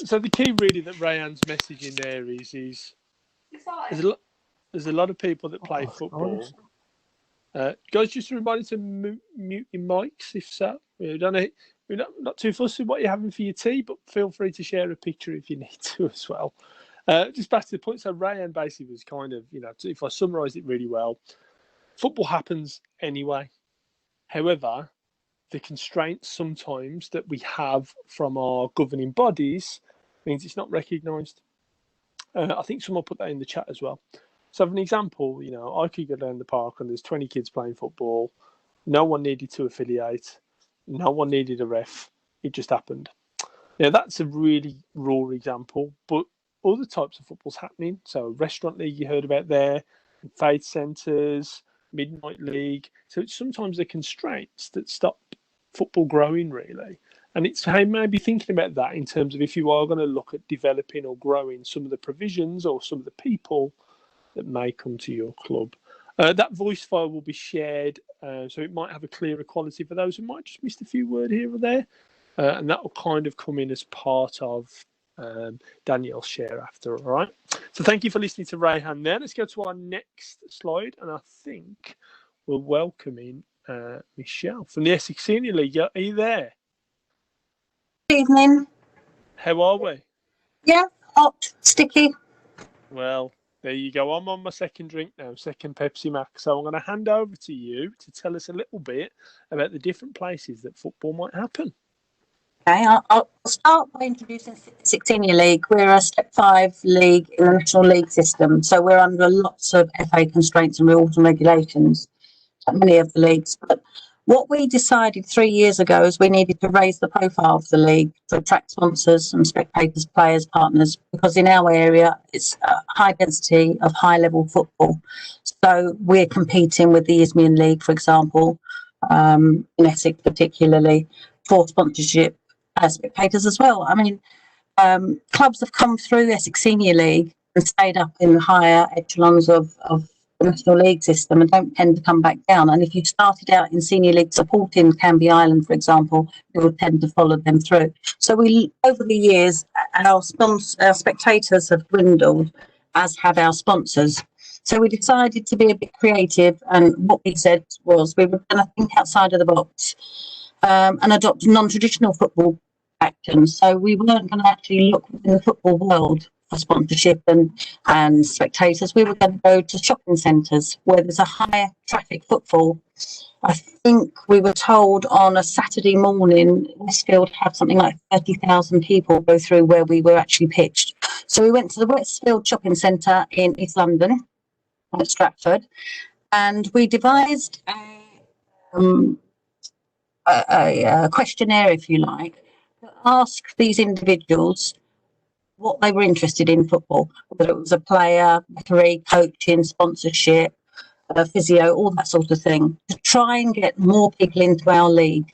So the key really that Rayan's messaging there is there's a lot of people that play football. Guys, just a reminder to mute your mics if so. We're not too fussy what you're having for your tea, but feel free to share a picture if you need to as well. Just back to the point, so Rayan basically was kind of, if I summarise it really well, football happens anyway. However, the constraints sometimes that we have from our governing bodies means it's not recognised. I think someone put that in the chat as well. So, for an example, I could go down the park and there's 20 kids playing football. No one needed to affiliate. No one needed a ref. It just happened. Now, that's a really raw example, but other types of football's happening. So, restaurant league you heard about there, faith centres, midnight league. So, it's sometimes the constraints that stop football growing, really. And it's maybe thinking about that in terms of if you are going to look at developing or growing some of the provisions or some of the people that may come to your club. That voice file will be shared, so it might have a clearer quality for those who might just missed a few words here or there. And that will kind of come in as part of Danielle's share after, all right? So thank you for listening to Rayhan there. Let's go to our next slide, and I think we're welcoming Michelle from the Essex Senior League. Are you there? Good evening. How are we? Yeah, hot, sticky. Well, there you go. I'm on my second drink now, second Pepsi Max. So I'm going to hand over to you to tell us a little bit about the different places that football might happen. Okay, I'll start by introducing Essex Senior League. We're a Step 5 league in the National League system, so we're under lots of FA constraints and rules and regulations, like many of the leagues. But what we decided 3 years ago is we needed to raise the profile of the league to attract sponsors and spectators, players, partners, because in our area it's a high density of high level football. So we're competing with the Isthmian League, for example, in Essex particularly, for sponsorship spectators as well. I mean, clubs have come through Essex Senior League and stayed up in the higher echelons of the National League system and don't tend to come back down. And if you started out in Senior League supporting Canby Island, for example, you would tend to follow them through. So we, over the years, our spectators have dwindled, as have our sponsors. So we decided to be a bit creative, and what we said was we were going to think outside of the box and adopt non-traditional football actions. So we weren't going to actually look within the football world for sponsorship and spectators. We were going to go to shopping centres where there's a higher traffic footfall. I think we were told on a Saturday morning, Westfield had something like 30,000 people go through where we were actually pitched. So we went to the Westfield Shopping Centre in East London, at Stratford, and we devised a questionnaire, if you like, to ask these individuals what they were interested in football, whether it was a player, referee, coaching, sponsorship, physio, all that sort of thing, to try and get more people into our league.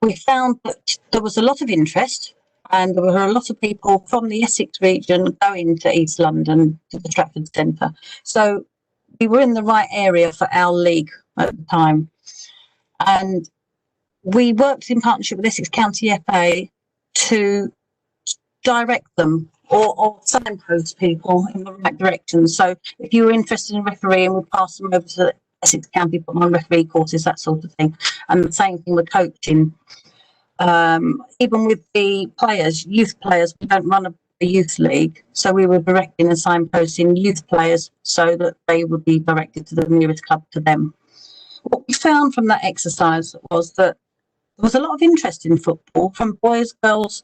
We found that there was a lot of interest, and there were a lot of people from the Essex region going to East London, to the Stratford Centre. So we were in the right area for our league at the time. And we worked in partnership with Essex County FA to direct them or signpost people in the right direction. So if you were interested in refereeing, we'd pass them over to the Essex County, put them on referee courses, that sort of thing. And the same thing with coaching. Even with the players, youth players, we don't run a youth league. So we were directing and signposting youth players so that they would be directed to the nearest club to them. What we found from that exercise was that there was a lot of interest in football from boys, girls,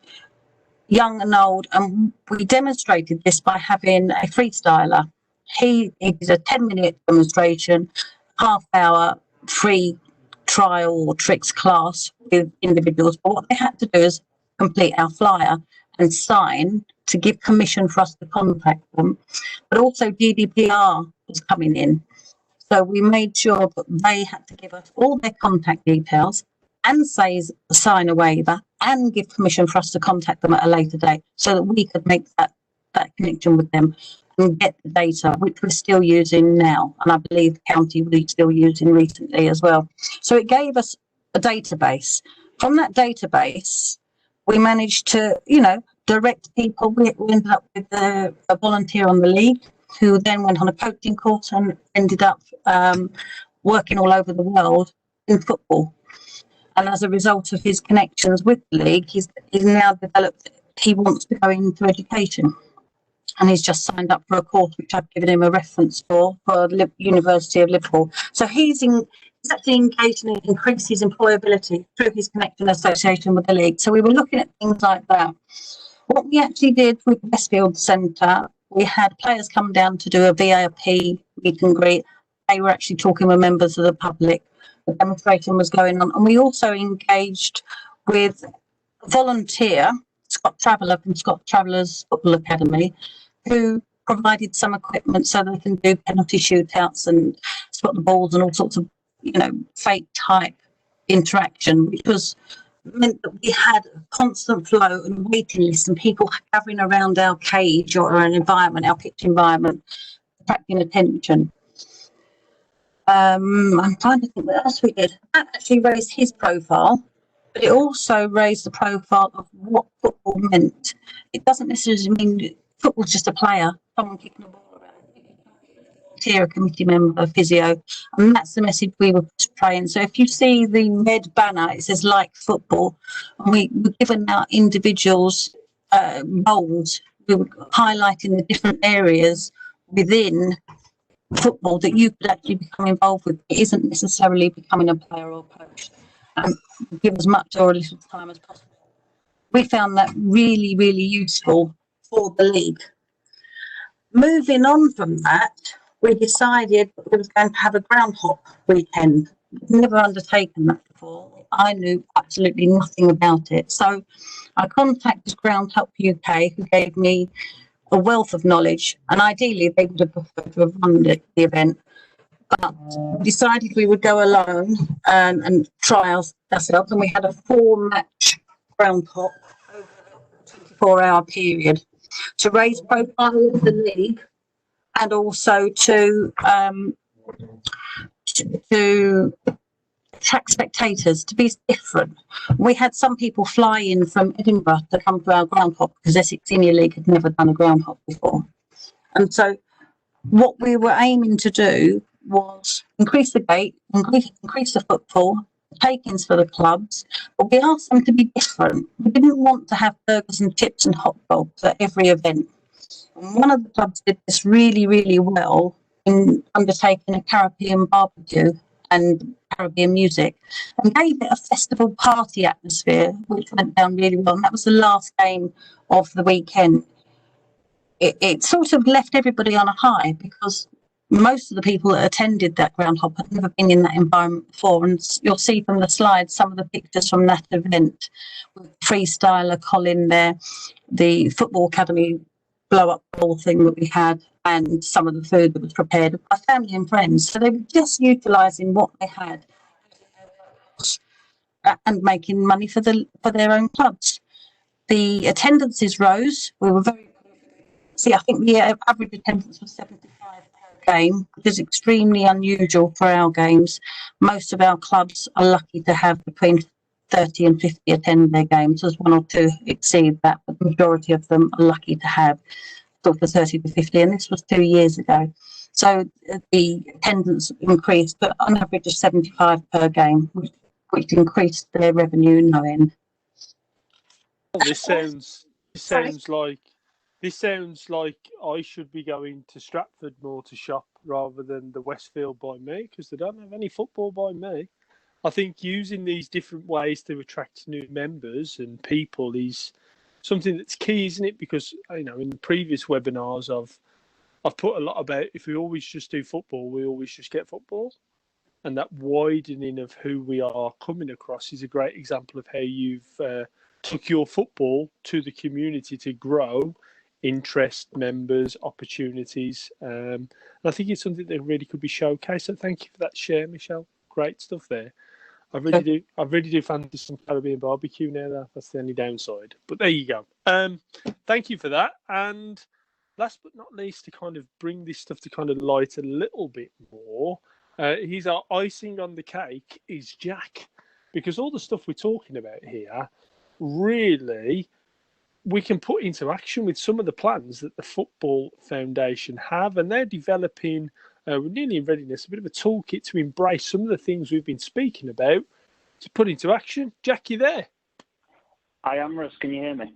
young and old, and we demonstrated this by having a freestyler. He did a 10-minute demonstration, half-hour free trial or tricks class with individuals. But what they had to do is complete our flyer and sign to give permission for us to contact them. But also GDPR was coming in. So we made sure that they had to give us all their contact details and sign a waiver and give permission for us to contact them at a later date so that we could make that connection with them and get the data, which we're still using now. And I believe the county we're still using recently as well. So it gave us a database. From that database, we managed to, direct people. We ended up with a volunteer on the league who then went on a coaching course and ended up working all over the world in football. And as a result of his connections with the league, he's now developed, he wants to go into education. And he's just signed up for a course, which I've given him a reference for the University of Liverpool. So he's actually engaged and increased his employability through his connection association with the league. So we were looking at things like that. What we actually did with Westfield Centre, we had players come down to do a VIP meet and greet. They were actually talking with members of the public. The demonstration was going on, and we also engaged with a volunteer, Scott Traveller from Scott Travellers Football Academy, who provided some equipment so they can do penalty shootouts and spot the balls and all sorts of, fake type interaction, which meant that we had a constant flow and waiting list and people gathering around our cage or an environment, our pitch environment, attracting attention. I'm trying to think what else we did. That actually raised his profile, but it also raised the profile of what football meant. It doesn't necessarily mean football's just a player, someone kicking the ball around. Here, a committee member, a physio, and that's the message we were portraying. So if you see the red banner, it says "like football," and we were given our individuals roles. We were highlighting the different areas within football that you could actually become involved with. It isn't necessarily becoming a player or coach. Give as much or a little time as possible. We found that really, really useful for the league. Moving on from that, we decided that we were going to have a ground hop weekend. We'd never undertaken that before. I knew absolutely nothing about it. So I contacted Ground Hop UK, who gave me a wealth of knowledge, and ideally they would have preferred to have run the event, but we decided we would go alone and try ourselves, and we had a 4-match ground hop over a 24-hour period to raise profile of the league and also to attract spectators, to be different. We had some people fly in from Edinburgh to come to our ground hop because Essex Senior League had never done a ground hop before. And so what we were aiming to do was increase the gate, increase the footfall, take-ins for the clubs, but we asked them to be different. We didn't want to have burgers and chips and hot dogs at every event. And one of the clubs did this really, really well in undertaking a Caribbean barbecue and Caribbean music, and gave it a festival party atmosphere, which went down really well. And that was the last game of the weekend. It sort of left everybody on a high, because most of the people that attended that groundhop had never been in that environment before. And you'll see from the slides some of the pictures from that event with freestyler Colin there, the football academy blow up ball thing that we had, and some of the food that was prepared by family and friends. So they were just utilising what they had and making money for their own clubs. The attendances rose. We were very I think the average attendance was 75 per game, which is extremely unusual for our games. Most of our clubs are lucky to have between 30 and 50 attend their games. There's one or two exceed that, but the majority of them are lucky to have sort of 30 to 50, and this was 2 years ago. So the attendance increased, but on average of 75 per game, which increased their revenue no end. This sounds like I should be going to Stratford more to shop rather than the Westfield by me, because they don't have any football by me. I think using these different ways to attract new members and people is something that's key, isn't it? Because, you know, in the previous webinars, I've put a lot about if we always just do football, we always just get football. And that widening of who we are coming across is a great example of how you've took your football to the community to grow interest, members, opportunities. And I think it's something that really could be showcased. So thank you for that share, Michelle. Great stuff there. I really do fancy some Caribbean barbecue now. That's the only downside. But there you go. Thank you for that. And last but not least, to kind of bring this stuff to kind of light a little bit more, he's our icing on the cake is Jack. Because all the stuff we're talking about here, really, we can put into action with some of the plans that the Football Foundation have, and they're developing, nearly in readiness, a bit of a toolkit to embrace some of the things we've been speaking about to put into action. Jack, you there? I am, Russ. Can you hear me?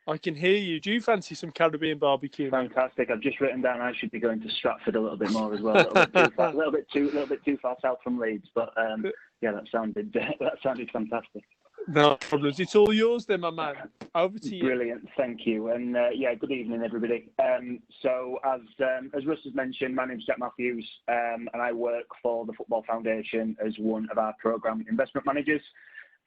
I can hear you. Do you fancy some Caribbean barbecue? Fantastic. I've just written down I should be going to Stratford a little bit more as well. A little bit too far south from Leeds, but yeah, that sounded fantastic. No problems. It's all yours then, my man. Over to you. Brilliant. Thank you. And yeah, good evening, everybody. So as Russ has mentioned, my name's Jack Matthews, and I work for the Football Foundation as one of our programme investment managers.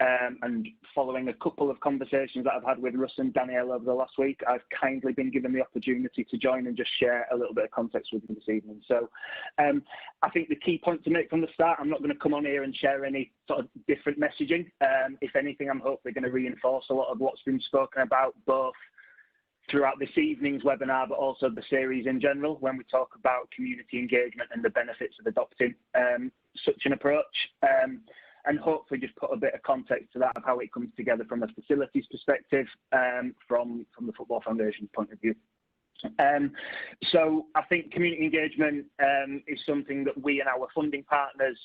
And following a couple of conversations that I've had with Russ and Danielle over the last week, I've kindly been given the opportunity to join and just share a little bit of context with you this evening. So I think the key point to make from the start, I'm not going to come on here and share any sort of different messaging. If anything, I'm hopefully going to reinforce a lot of what's been spoken about, both throughout this evening's webinar, but also the series in general, when we talk about community engagement and the benefits of adopting such an approach. And hopefully just put a bit of context to that of how it comes together from a facilities perspective, from the Football Foundation's point of view. So I think community engagement is something that we and our funding partners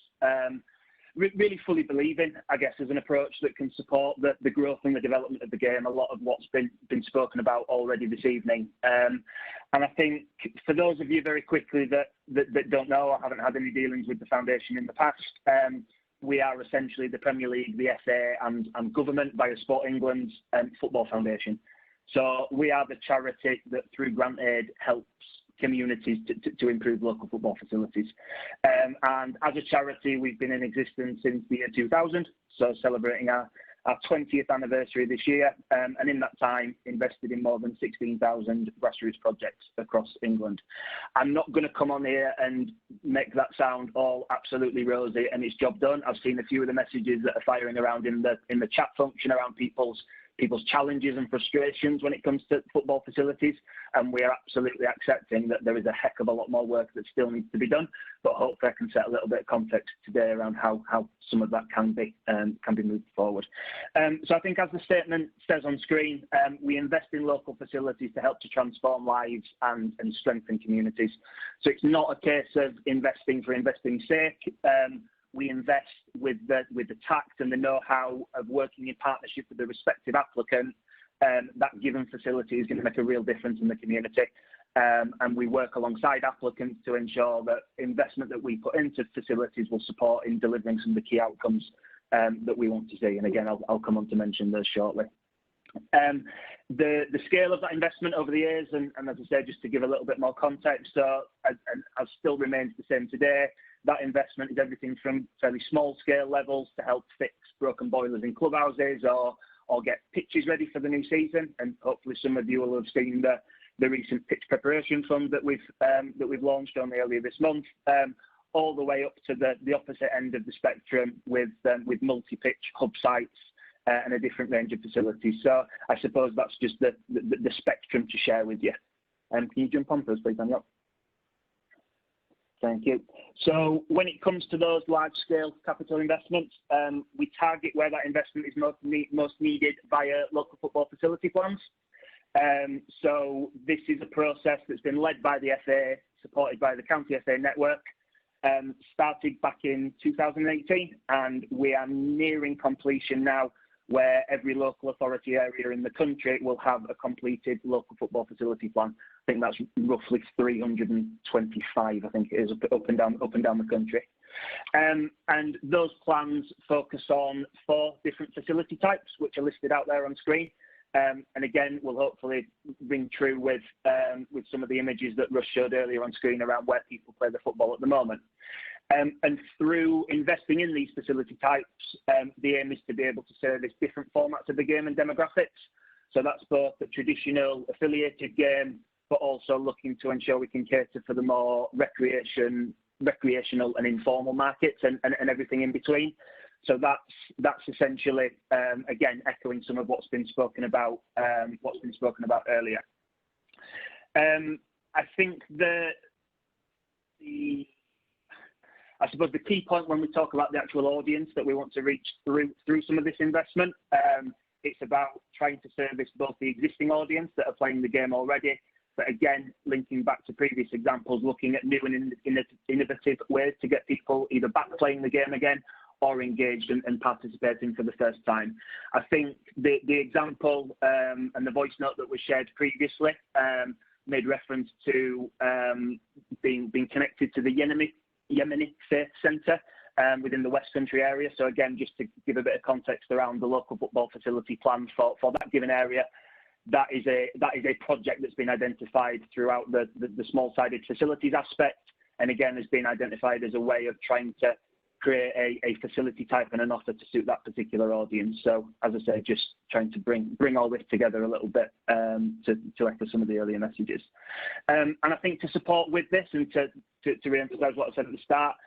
really fully believe in, I guess, as an approach that can support the growth and the development of the game, a lot of what's been spoken about already this evening. And I think for those of you very quickly that don't know or haven't had any dealings with the foundation in the past, we are essentially the Premier League, the FA and government via Sport England's Football Foundation. So we are the charity that through grant aid helps communities to improve local football facilities. And as a charity, we've been in existence since the year 2000, so celebrating our 20th anniversary this year, and in that time invested in more than 16,000 grassroots projects across England. I'm not going to come on here and make that sound all absolutely rosy and it's job done. I've seen a few of the messages that are firing around in the chat function around people's people's challenges and frustrations when it comes to football facilities, and we are absolutely accepting that there is a heck of a lot more work that still needs to be done, but hopefully I can set a little bit of context today around how some of that can be moved forward. So I think, as the statement says on screen, we invest in local facilities to help to transform lives and strengthen communities. So it's not a case of investing for investing's sake. We invest with the tact and the know-how of working in partnership with the respective applicant. That given facility is going to make a real difference in the community. And we work alongside applicants to ensure that investment that we put into facilities will support in delivering some of the key outcomes that we want to see. And again, I'll come on to mention those shortly. The scale of that investment over the years, and as I said, just to give a little bit more context, and still remains the same today. That investment is everything from fairly small scale levels to help fix broken boilers in clubhouses or get pitches ready for the new season. And hopefully some of you will have seen the recent pitch preparation fund that we've launched only earlier this month, all the way up to the opposite end of the spectrum with multi-pitch hub sites and a different range of facilities. So I suppose that's just the spectrum to share with you. Can you jump on first, please, Daniel? Thank you. So when it comes to those large-scale capital investments, we target where that investment is most needed via local football facility plans. So this is a process that's been led by the FA, supported by the County FA network, started back in 2018, and we are nearing completion now, where every local authority area in the country will have a completed local football facility plan. I think that's roughly 325, I think it is, up and down the country. And those plans focus on 4 different facility types, which are listed out there on screen. And again, we'll hopefully ring true with some of the images that Russ showed earlier on screen around where people play the football at the moment. And through investing in these facility types, the aim is to be able to service different formats of the game and demographics. So that's both the traditional affiliated game, but also looking to ensure we can cater for the more recreational and informal markets and everything in between. So that's essentially, again, echoing some of what's been spoken about earlier. I think I suppose the key point when we talk about the actual audience that we want to reach through some of this investment, it's about trying to service both the existing audience that are playing the game already, but again, linking back to previous examples, looking at new and innovative ways to get people either back playing the game again or engaged and participating for the first time. I think the example and the voice note that was shared previously made reference to being connected to the Yemeni Faith Centre within the West Country area. So again, just to give a bit of context around the local football facility plan for that given area, that is a project that's been identified throughout the small-sided facilities aspect, and again has been identified as a way of trying to create a facility type and an offer to suit that particular audience. So as I say, just trying to bring all this together a little bit to echo some of the earlier messages. And I think to support with this and to re-emphasise what I said at the start,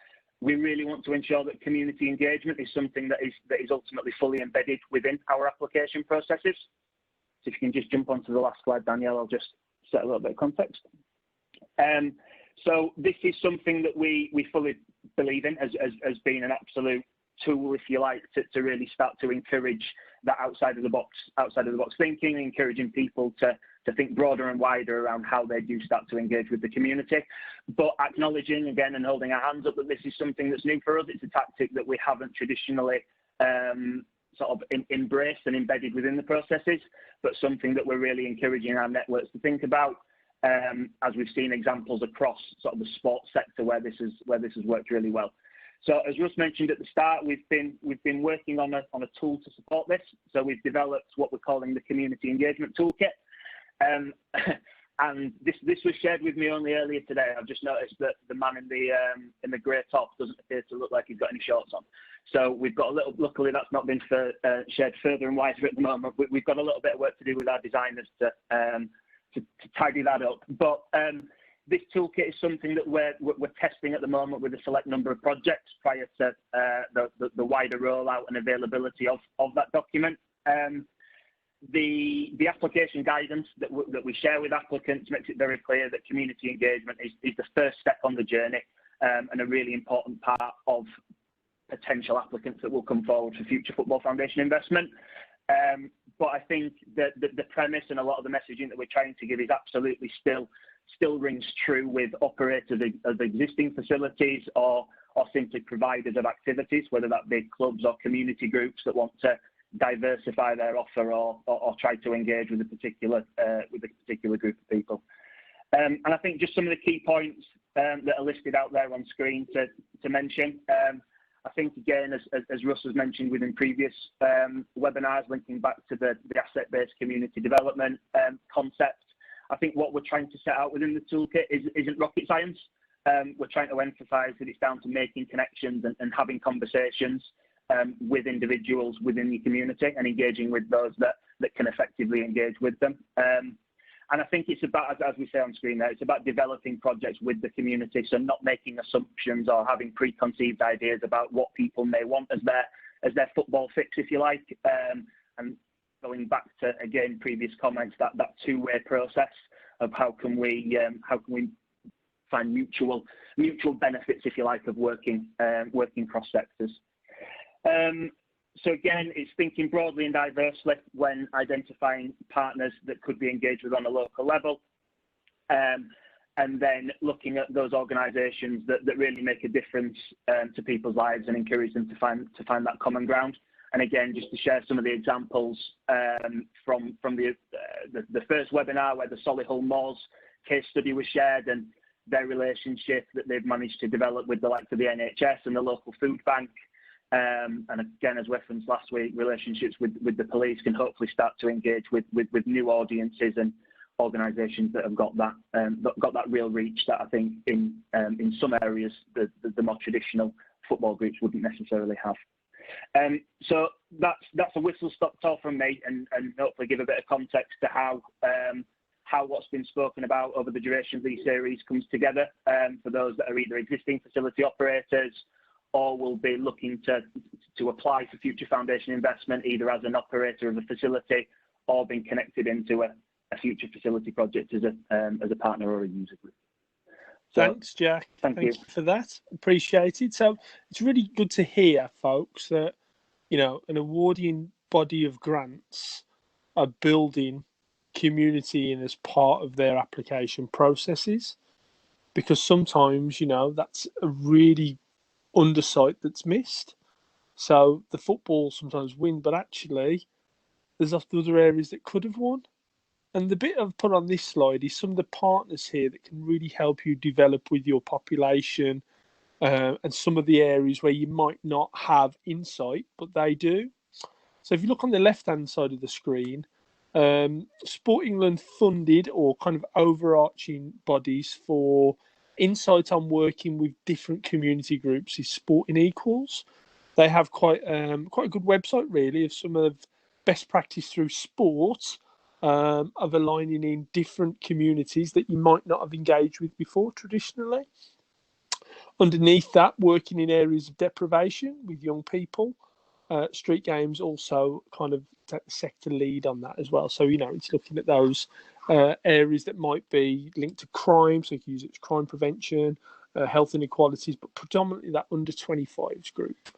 we really want to ensure that community engagement is something that is ultimately fully embedded within our application processes. So if you can just jump onto the last slide, Danielle, I'll just set a little bit of context. So this is something that we fully believe in as being an absolute tool, if you like, to really start to encourage that outside of the box thinking, encouraging people to think broader and wider around how they do start to engage with the community, but acknowledging again and holding our hands up that this is something that's new for us. It's a tactic that we haven't traditionally sort of embraced and embedded within the processes, but something that we're really encouraging our networks to think about. As we've seen examples across sort of the sports sector where this has worked really well. So as Russ mentioned at the start, we've been working on a tool to support this. So we've developed what we're calling the Community Engagement Toolkit. And this was shared with me only earlier today. I've just noticed that the man in the grey top doesn't appear to look like he's got any shorts on. So we've got a little. Luckily, that's not been shared further and wider at the moment. We've got a little bit of work to do with our designers to tidy that up. But this toolkit is something that we're testing at the moment with a select number of projects prior to the wider rollout and availability of that document. the application guidance that we share with applicants makes it very clear that community engagement is the first step on the journey, and a really important part of potential applicants that will come forward for future Football Foundation investment. But I think that the premise and a lot of the messaging that we're trying to give is absolutely still rings true with operators of existing facilities or simply providers of activities, whether that be clubs or community groups that want to diversify their offer or try to engage with a particular group of people. And I think just some of the key points that are listed out there on screen to mention. I think, again, as Russ has mentioned within previous webinars, linking back to the asset-based community development concept, I think what we're trying to set out within the toolkit isn't rocket science. We're trying to emphasise that it's down to making connections and having conversations with individuals within the community and engaging with those that can effectively engage with them. And I think it's about, as we say on screen there, it's about developing projects with the community, so not making assumptions or having preconceived ideas about what people may want as their football fix, if you like. And going back to, again, previous comments, that two-way process of how can we find mutual benefits, if you like, of working cross sectors. So again, it's thinking broadly and diversely when identifying partners that could be engaged with on a local level, and then looking at those organisations that really make a difference to people's lives and encourage them to find that common ground. And again, just to share some of the examples from the first webinar where the Solihull Moors case study was shared and their relationship that they've managed to develop with the likes of the NHS and the local food bank. And again, as referenced last week, relationships with the police can hopefully start to engage with new audiences and organisations that have got that real reach that I think in some areas the more traditional football groups wouldn't necessarily have. So that's a whistle-stop tour from me, and hopefully give a bit of context to how what's been spoken about over the duration of these series comes together for those that are either existing facility operators or will be looking to apply for future foundation investment, either as an operator of a facility or being connected into a future facility project as a partner or a user group. So, thanks, Jack. Thank you for that. Appreciate it. So it's really good to hear, folks, that an awarding body of grants are building community in as part of their application processes, because sometimes that's a really undersight that's missed. So the football sometimes win, but actually there's other areas that could have won. And the bit I've put on this slide is some of the partners here that can really help you develop with your population, and some of the areas where you might not have insight, but they do. So if you look on the left-hand side of the screen, Sport England funded or kind of overarching bodies for insight on working with different community groups is Sporting Equals. They have quite a good website, really, of some of best practice through sport, of aligning in different communities that you might not have engaged with before traditionally. Underneath that, working in areas of deprivation with young people. Street Games also kind of take the sector lead on that as well. So, it's looking at those areas that might be linked to crime, so you can use it as crime prevention, health inequalities, but predominantly that under 25s group.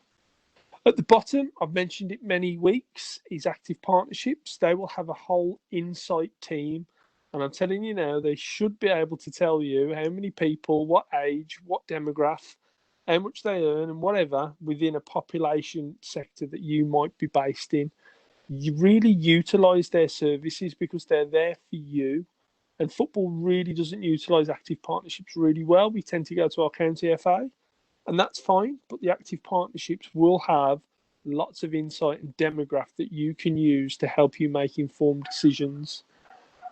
At the bottom, I've mentioned it many weeks, is Active Partnerships. They will have a whole insight team, and I'm telling you now, they should be able to tell you how many people, what age, what demographic, how much they earn and whatever within a population sector that you might be based in. You really utilise their services because they're there for you. And football really doesn't utilise active partnerships really well. We tend to go to our county FA, and that's fine. But the active partnerships will have lots of insight and demographic that you can use to help you make informed decisions.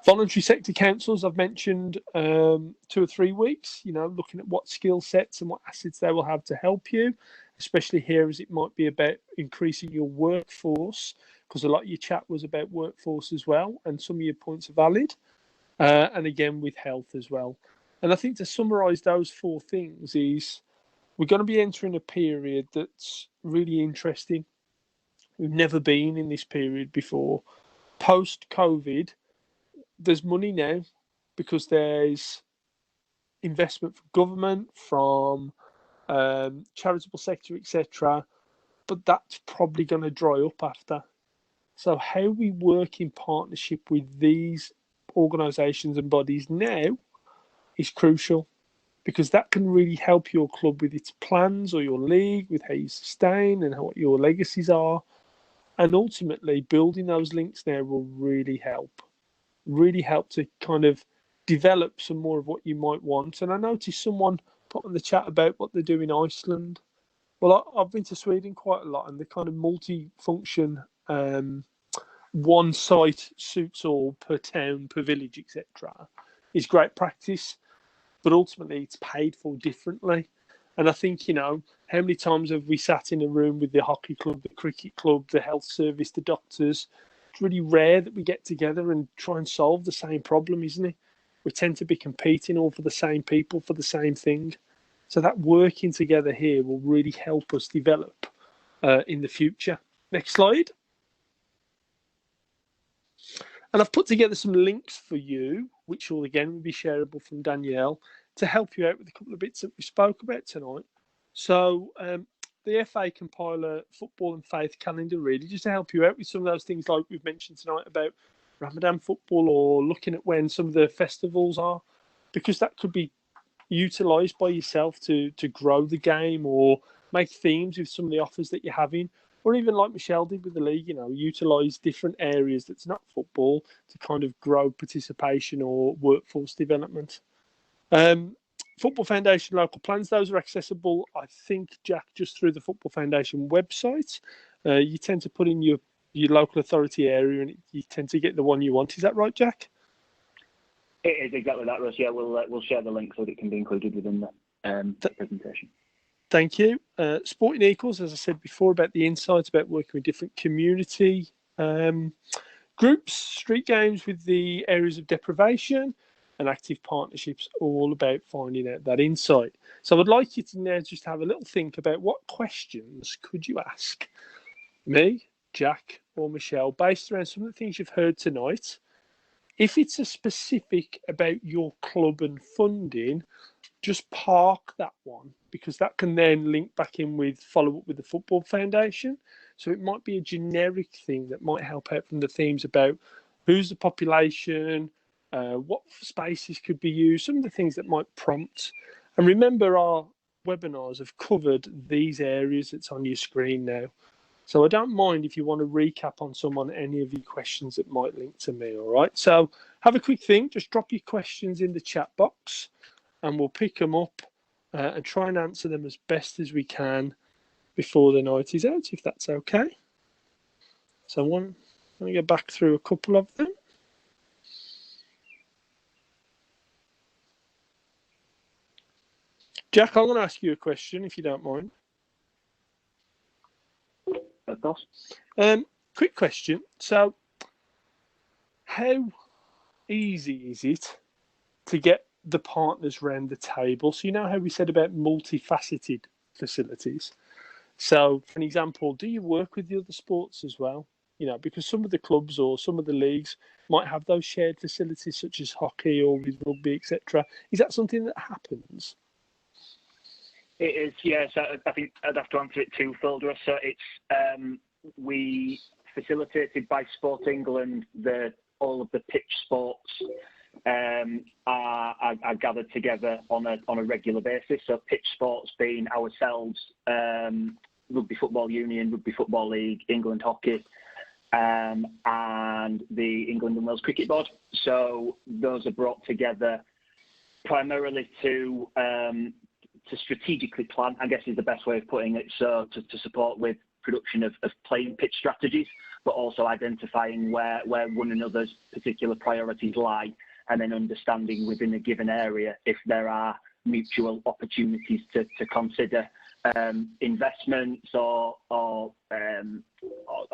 Voluntary sector councils, I've mentioned 2 or 3 weeks, looking at what skill sets and what assets they will have to help you, especially here as it might be about increasing your workforce, because a lot of your chat was about workforce as well, and some of your points are valid, and again with health as well. And I think to summarise those 4 things is we're going to be entering a period that's really interesting. We've never been in this period before. post-COVID, there's money now because there's investment from government, from charitable sector, etc. But that's probably going to dry up after. So how we work in partnership with these organisations and bodies now is crucial, because that can really help your club with its plans, or your league, with how you sustain and what your legacies are. And ultimately, building those links now will really help to kind of develop some more of what you might want. And I noticed someone put in the chat about what they do in Iceland. Well, I've been to Sweden quite a lot, and the kind of multi-function, one site suits all per town, per village, etc., is great practice. But ultimately, it's paid for differently. And I think, how many times have we sat in a room with the hockey club, the cricket club, the health service, the doctors? It's really rare that we get together and try and solve the same problem, isn't it? We tend to be competing all for the same people, for the same thing. So that working together here will really help us develop in the future. Next slide. And I've put together some links for you, which will again be shareable from Danielle, to help you out with a couple of bits that we spoke about tonight. So the FA compile a football and faith calendar, really, just to help you out with some of those things like we've mentioned tonight about Ramadan football, or looking at when some of the festivals are, because that could be utilised by yourself to grow the game, or make themes with some of the offers that you're having, or even like Michelle did with the league, utilise different areas that's not football to kind of grow participation or workforce development. Football Foundation local plans, those are accessible, I think, Jack, just through the Football Foundation website. You tend to put in your local authority area, and you tend to get the one you want. Is that right, Jack? It is exactly that, Russ. Yeah, we'll share the link so that it can be included within the presentation. Thank you. Sporting Equals, as I said before, about the insights about working with different community groups, street games with the areas of deprivation, and active partnerships, all about finding out that insight. So I'd like you to now just have a little think about what questions could you ask me, Jack, or Michelle, based around some of the things you've heard tonight. If it's a specific about your club and funding, just park that one, because that can then link back in with follow up with the Football Foundation. So it might be a generic thing that might help out from the themes about who's the population, what spaces could be used, some of the things that might prompt. And remember, our webinars have covered these areas that's on your screen now. So I don't mind if you want to recap on any of your questions that might link to me, all right? So have a quick think, just drop your questions in the chat box, and we'll pick them up and try and answer them as best as we can before the night is out, if that's okay. So let me go back through a couple of them. Jack, I'm going to ask you a question, if you don't mind. Of course. Quick question. So, how easy is it to get the partners round the table? So, you know how we said about multifaceted facilities? So, for an example, do you work with the other sports as well? Because some of the clubs or some of the leagues might have those shared facilities, such as hockey or with rugby, etc. Is that something that happens? It is, yes. I think I'd have to answer it twofold, Russ. So it's we facilitated by Sport England, all of the pitch sports are gathered together on a regular basis. So pitch sports being ourselves, Rugby Football Union, Rugby Football League, England Hockey, and the England and Wales Cricket Board. So those are brought together primarily to strategically plan, I guess is the best way of putting it. So to support with production of playing pitch strategies, but also identifying where one another's particular priorities lie, and then understanding within a given area if there are mutual opportunities to consider investments or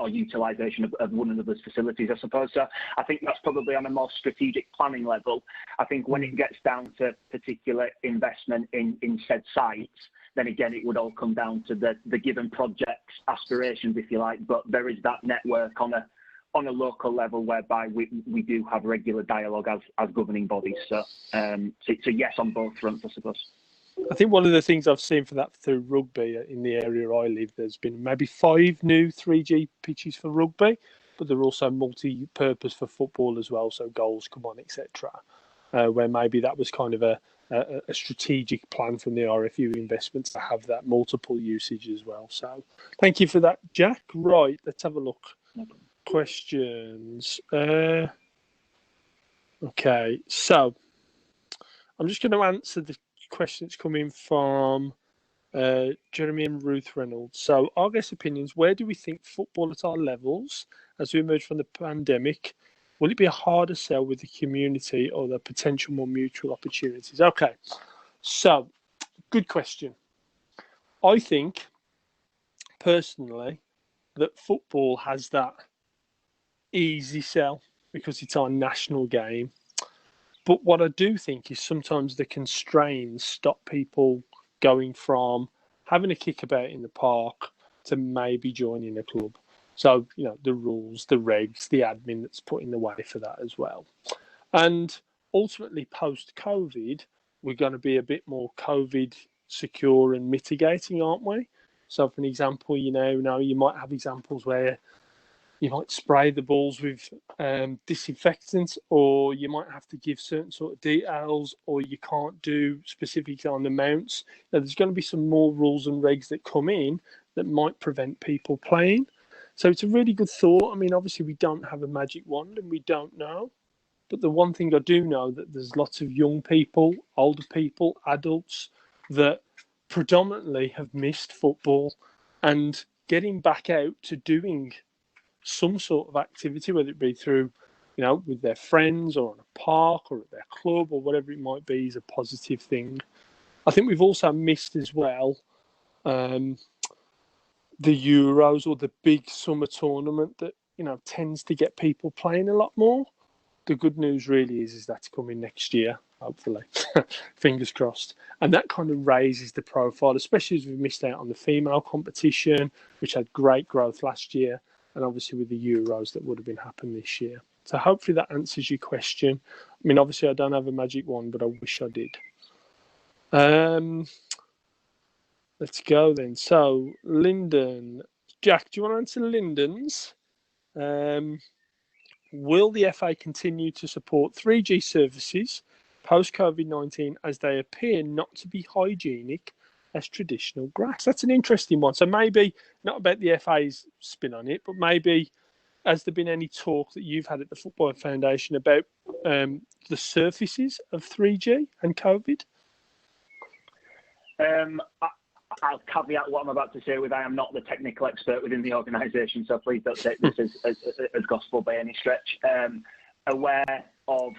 utilisation of one another's facilities, I suppose. So I think that's probably on a more strategic planning level. I think when it gets down to particular investment in said sites, then again, it would all come down to the given project's aspirations, if you like. But there is that network on on a local level, whereby we do have regular dialogue as governing bodies. So yes, on both fronts, I suppose. I think one of the things I've seen for that through rugby in the area I live, there's been maybe 5 new 3G pitches for rugby, but they're also multi-purpose for football as well. So goals come on, etc. Where maybe that was kind of a strategic plan from the RFU investments to have that multiple usage as well. So thank you for that, Jack. Right, let's have a look. Questions. Okay, so I'm just going to answer the questions coming from Jeremy and Ruth Reynolds. So, our guest opinions: where do we think football at our levels as we emerge from the pandemic? Will it be a harder sell with the community, or the potential more mutual opportunities? Okay, so good question. I think personally that football has that easy sell because it's our national game. But what I do think is sometimes the constraints stop people going from having a kickabout in the park to maybe joining a club. So, the rules, the regs, the admin that's put in the way for that as well. And ultimately, post-COVID, we're going to be a bit more COVID secure and mitigating, aren't we? So, for an example, you might have examples where you might spray the balls with disinfectant, or you might have to give certain sort of details, or you can't do specifics on the mounts. Now, there's going to be some more rules and regs that come in that might prevent people playing. So it's a really good thought. I mean, obviously we don't have a magic wand and we don't know. But the one thing I do know that there's lots of young people, older people, adults that predominantly have missed football, and getting back out to doing some sort of activity, whether it be through, with their friends or on a park or at their club or whatever it might be, is a positive thing. I think we've also missed as well the Euros, or the big summer tournament that, tends to get people playing a lot more. The good news really is that's coming next year, hopefully. Fingers crossed. And that kind of raises the profile, especially as we've missed out on the female competition, which had great growth last year. And obviously with the Euros that would have been happening this year. So hopefully that answers your question. I mean, obviously I don't have a magic wand, but I wish I did. Let's go then. So Lyndon, Jack, do you want to answer Lyndon's? Will the FA continue to support 3G services post-COVID-19 as they appear not to be hygienic as traditional grass? That's an interesting one. So maybe not about the FA's spin on it, but maybe has there been any talk that you've had at the Football Foundation about the surfaces of 3G and COVID? I'll caveat what I'm about to say with I am not the technical expert within the organisation, so please don't take this as gospel by any stretch. Aware of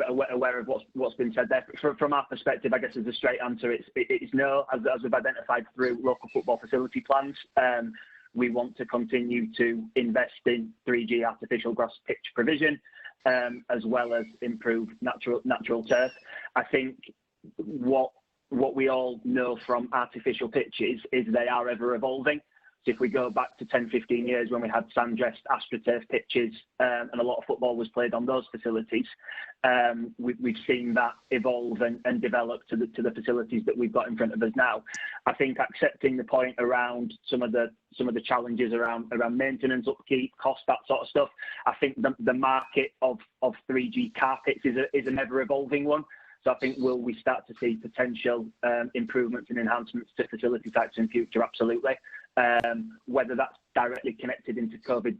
aware of what's been said there. From our perspective, I guess as a straight answer, it's no. As we've identified through local football facility plans, we want to continue to invest in 3G artificial grass pitch provision, as well as improve natural turf. I think what we all know from artificial pitches is they are ever evolving. So if we go back to 10, 15 years when we had sand-dressed AstroTurf pitches and a lot of football was played on those facilities, we've seen that evolve and develop to the facilities that we've got in front of us now. I think accepting the point around some of the challenges around maintenance, upkeep, cost, that sort of stuff, I think the market of 3G carpets is an ever-evolving one. So I think will we start to see potential improvements and enhancements to facility types in future? Absolutely. Whether that's directly connected into COVID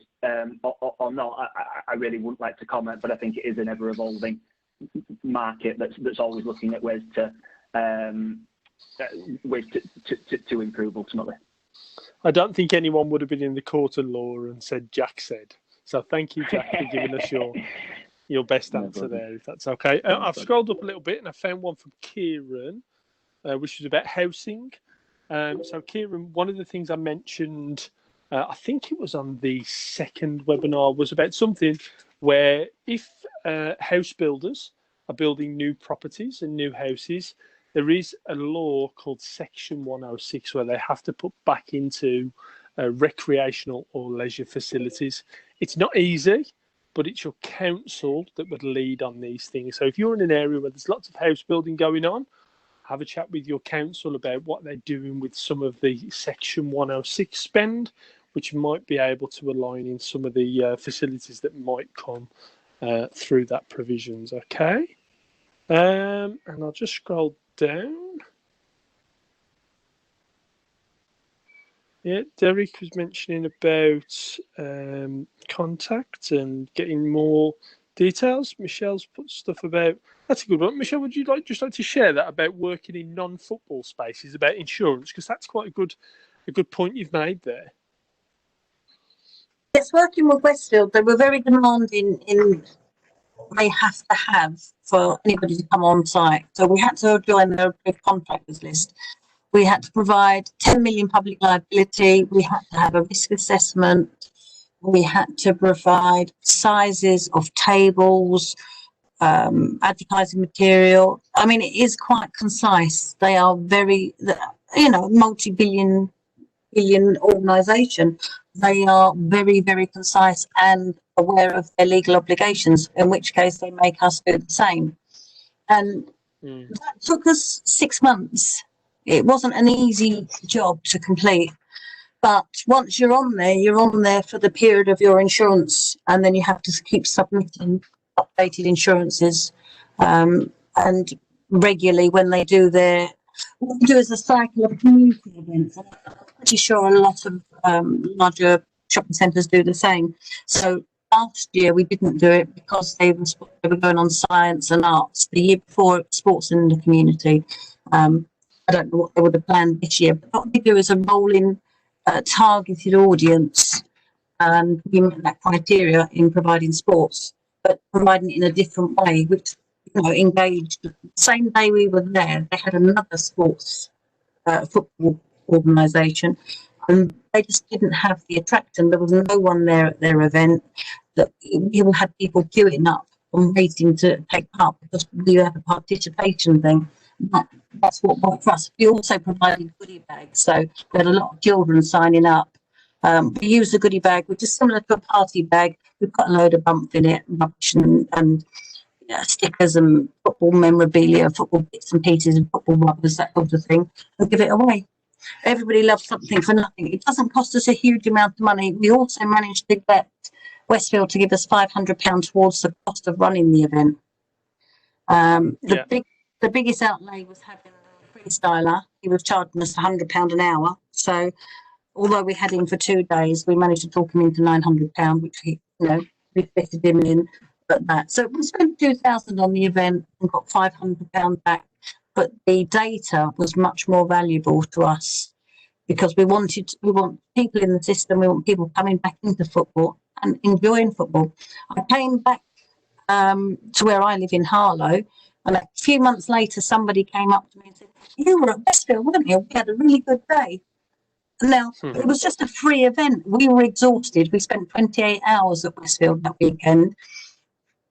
or not, I really wouldn't like to comment, but I think it is an ever-evolving market that's always looking at ways to improve ultimately. I don't think anyone would have been in the court of law and said Jack said. So thank you, Jack, for giving us your best answer there, if that's okay. I've scrolled up a little bit and I found one from Kieran, which is about housing. So Kieran, one of the things I mentioned, I think it was on the second webinar, was about something where if house builders are building new properties and new houses, there is a law called Section 106 where they have to put back into recreational or leisure facilities. It's not easy, but it's your council that would lead on these things. So if you're in an area where there's lots of house building going on, have a chat with your council about what they're doing with some of the Section 106 spend, which might be able to align in some of the facilities that might come through that provisions. Okay. And I'll just scroll down. Yeah, Derek was mentioning about contact and getting more details. Michelle's put stuff about, that's a good one. Michelle, would you like to share that about working in non-football spaces, about insurance? Because that's quite a good point you've made there. Yes, working with Westfield, they were very demanding in they have to have for anybody to come on site. So we had to join their contractors list. We had to provide 10 million public liability. We had to have a risk assessment. We had to provide sizes of tables, advertising material. I mean, it is quite concise. They are very, multi-billion organisation. They are very, very concise and aware of their legal obligations, in which case they make us do the same. And that took us 6 months. It wasn't an easy job to complete. But once you're on there for the period of your insurance, and then you have to keep submitting updated insurances. And regularly when they do what we do is a cycle of community events. I'm pretty sure a lot of larger shopping centres do the same. So last year we didn't do it because they were going on science and arts. The year before, sports in the community. I don't know what they would have planned this year, but what we do is a rolling targeted audience, and we met that criteria in providing sports, but providing it in a different way, which engaged. The same day we were there, they had another sports football organisation, and they just didn't have the attraction. There was no one there at their event. That people had people queuing up and waiting to take part because we had a participation thing. That's what worked for us. We also provided goodie bags, so we had a lot of children signing up. We used the goodie bag, which is similar to a party bag. We've got a load of bump in it, rubbish and stickers and football memorabilia, football bits and pieces, and football rubbers, that sort of thing, and give it away. Everybody loves something for nothing. It doesn't cost us a huge amount of money. We also managed to get Westfield to give us £500 towards the cost of running the event. The biggest outlay was having a freestyler. He was charging us £100 an hour. So although we had him for 2 days, we managed to talk him into £900, which we fitted him in. But that, so we spent £2,000 on the event and got £500 back. But the data was much more valuable to us because we want people in the system. We want people coming back into football and enjoying football. I came back to where I live in Harlow, and a few months later, somebody came up to me and said, "You were at Westfield, weren't you? We had a really good day." Now, it was just a free event. We were exhausted. We spent 28 hours at Westfield that weekend,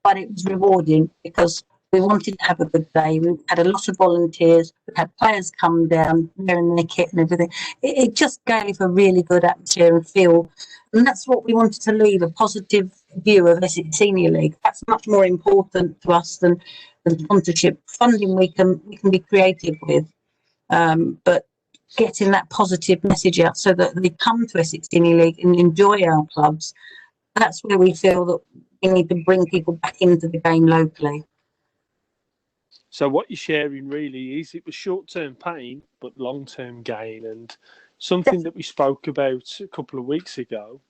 but it was rewarding because we wanted to have a good day. We had a lot of volunteers. We had players come down wearing their kit and everything. It just gave a really good atmosphere and feel. And that's what we wanted to leave, a positive view of Essex Senior League. That's much more important to us than sponsorship. Funding we can be creative with. But getting that positive message out so that they come to Essex Senior League and enjoy our clubs, that's where we feel that we need to bring people back into the game locally. So what you're sharing really is it was short-term pain, but long-term gain. And something that we spoke about a couple of weeks ago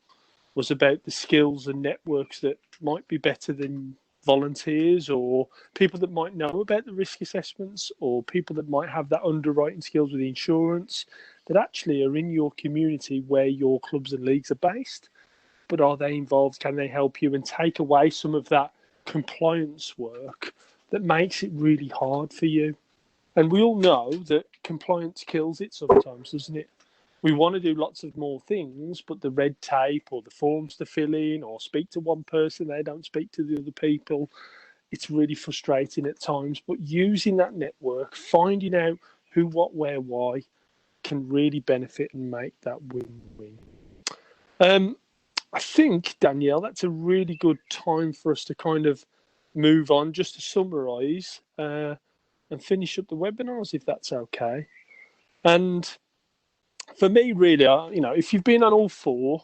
was about the skills and networks that might be better than volunteers or people that might know about the risk assessments or people that might have that underwriting skills with insurance that actually are in your community where your clubs and leagues are based. But are they involved? Can they help you and take away some of that compliance work that makes it really hard for you? And we all know that compliance kills it sometimes, doesn't it? We want to do lots of more things, but the red tape or the forms to fill in or speak to one person, they don't speak to the other people. It's really frustrating at times. But using that network, finding out who, what, where, why, can really benefit and make that win-win. I think, Danielle, that's a really good time for us to kind of move on, just to summarise and finish up the webinars, if that's okay. And for me, really, if you've been on all 4,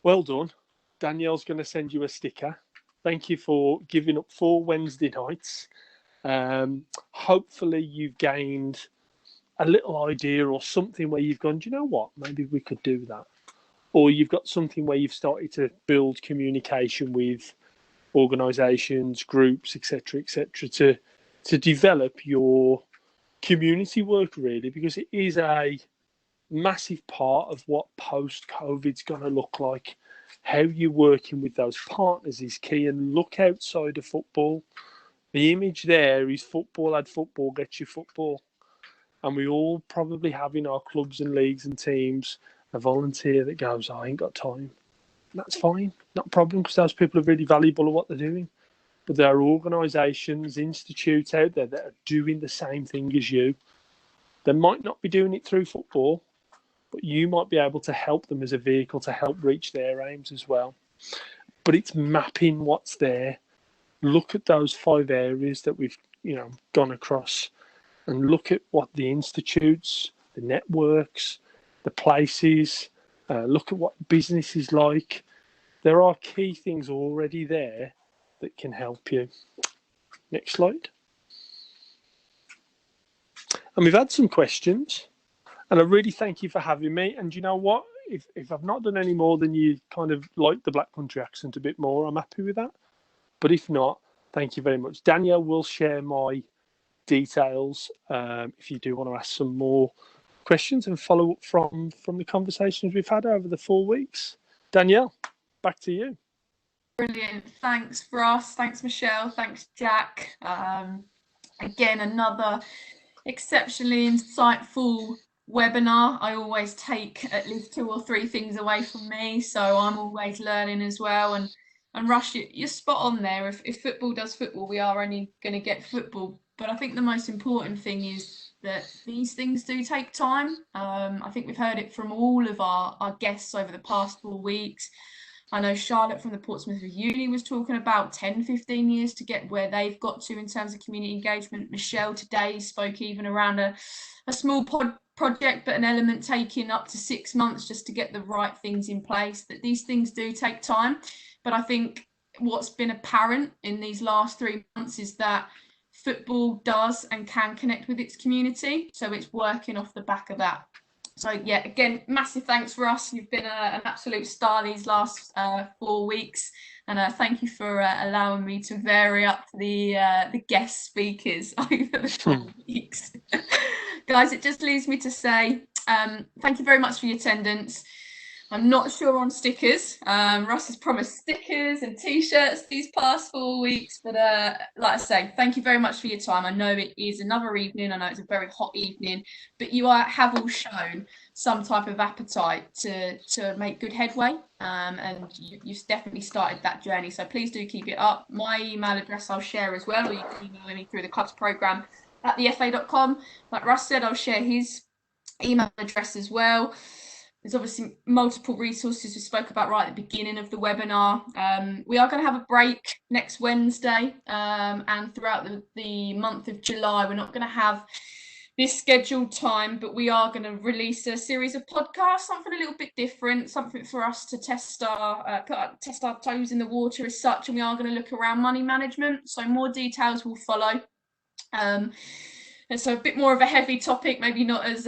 well done. Danielle's going to send you a sticker. Thank you for giving up 4 Wednesday nights. Hopefully you've gained a little idea or something where you've gone, do you know what, maybe we could do that. Or you've got something where you've started to build communication with organisations, groups, etc., to develop your community work, really, because it is a massive part of what post-COVID's going to look like. How you're working with those partners is key, and look outside of football. The image there is football gets you football. And we all probably have in our clubs and leagues and teams a volunteer that goes, I ain't got time. That's fine, not a problem, because those people are really valuable at what they're doing. But there are organisations, institutes out there that are doing the same thing as you. They might not be doing it through football, but you might be able to help them as a vehicle to help reach their aims as well. But it's mapping what's there. Look at those 5 areas that we've gone across, and look at what the institutes, the networks, the places, look at what business is like. There are key things already there that can help you. Next slide. And we've had some questions, and I really thank you for having me. And you know what? If I've not done any more than you kind of like the Black Country accent a bit more, I'm happy with that. But if not, thank you very much. Danielle will share my details if you do want to ask some more questions and follow up from the conversations we've had over the 4 weeks. Danielle, back to you. Brilliant. Thanks, Ross. Thanks, Michelle. Thanks, Jack. Again, another exceptionally insightful webinar. I always take at least 2 or 3 things away from me, so I'm always learning as well. And Rush, you're spot on there. If football does football, we are only going to get football. But I think the most important thing is that these things do take time. I think we've heard it from all of our guests over the past 4 weeks. I know Charlotte from the Portsmouth Uni was talking about 10, 15 years to get where they've got to in terms of community engagement. Michelle today spoke even around a small project, but an element taking up to 6 months just to get the right things in place. That these things do take time. But I think what's been apparent in these last 3 months is that football does and can connect with its community. So it's working off the back of that. So yeah, again, massive thanks for us. You've been an absolute star these last 4 weeks, and thank you for allowing me to vary up the guest speakers over the 4 weeks. Guys, it just leaves me to say thank you very much for your attendance. I'm not sure on stickers. Russ has promised stickers and t-shirts these past 4 weeks, but like I say, thank you very much for your time. I know it is another evening. I know it's a very hot evening, but you have all shown some type of appetite to make good headway, and you've definitely started that journey. So please do keep it up. My email address I'll share as well, or you can email me through the clubs program at thefa.com. Like Russ said, I'll share his email address as well. There's obviously multiple resources we spoke about right at the beginning of the webinar. We are going to have a break next Wednesday, and throughout the month of July, we're not going to have this scheduled time, but we are going to release a series of podcasts, something a little bit different, something for us to test our toes in the water as such, and we are going to look around money management. So more details will follow. And so a bit more of a heavy topic, maybe not as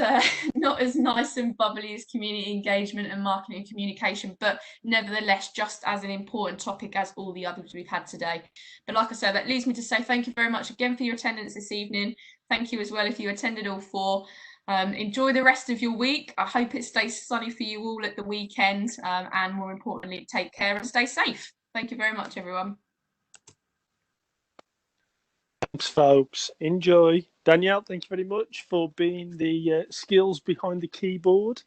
nice and bubbly as community engagement and marketing and communication, but nevertheless just as an important topic as all the others we've had today. But like I said, that leads me to say thank you very much again for your attendance this evening. Thank you as well if you attended all 4. Enjoy the rest of your week. I hope it stays sunny for you all at the weekend, and more importantly, take care and stay safe. Thank you very much, everyone. Thanks, folks. Enjoy. Danielle, thank you very much for being the skills behind the keyboard.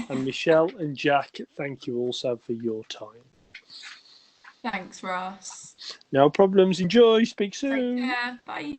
And Michelle and Jack, thank you also for your time. Thanks, Ross. No problems. Enjoy. Speak soon. Take care. Bye.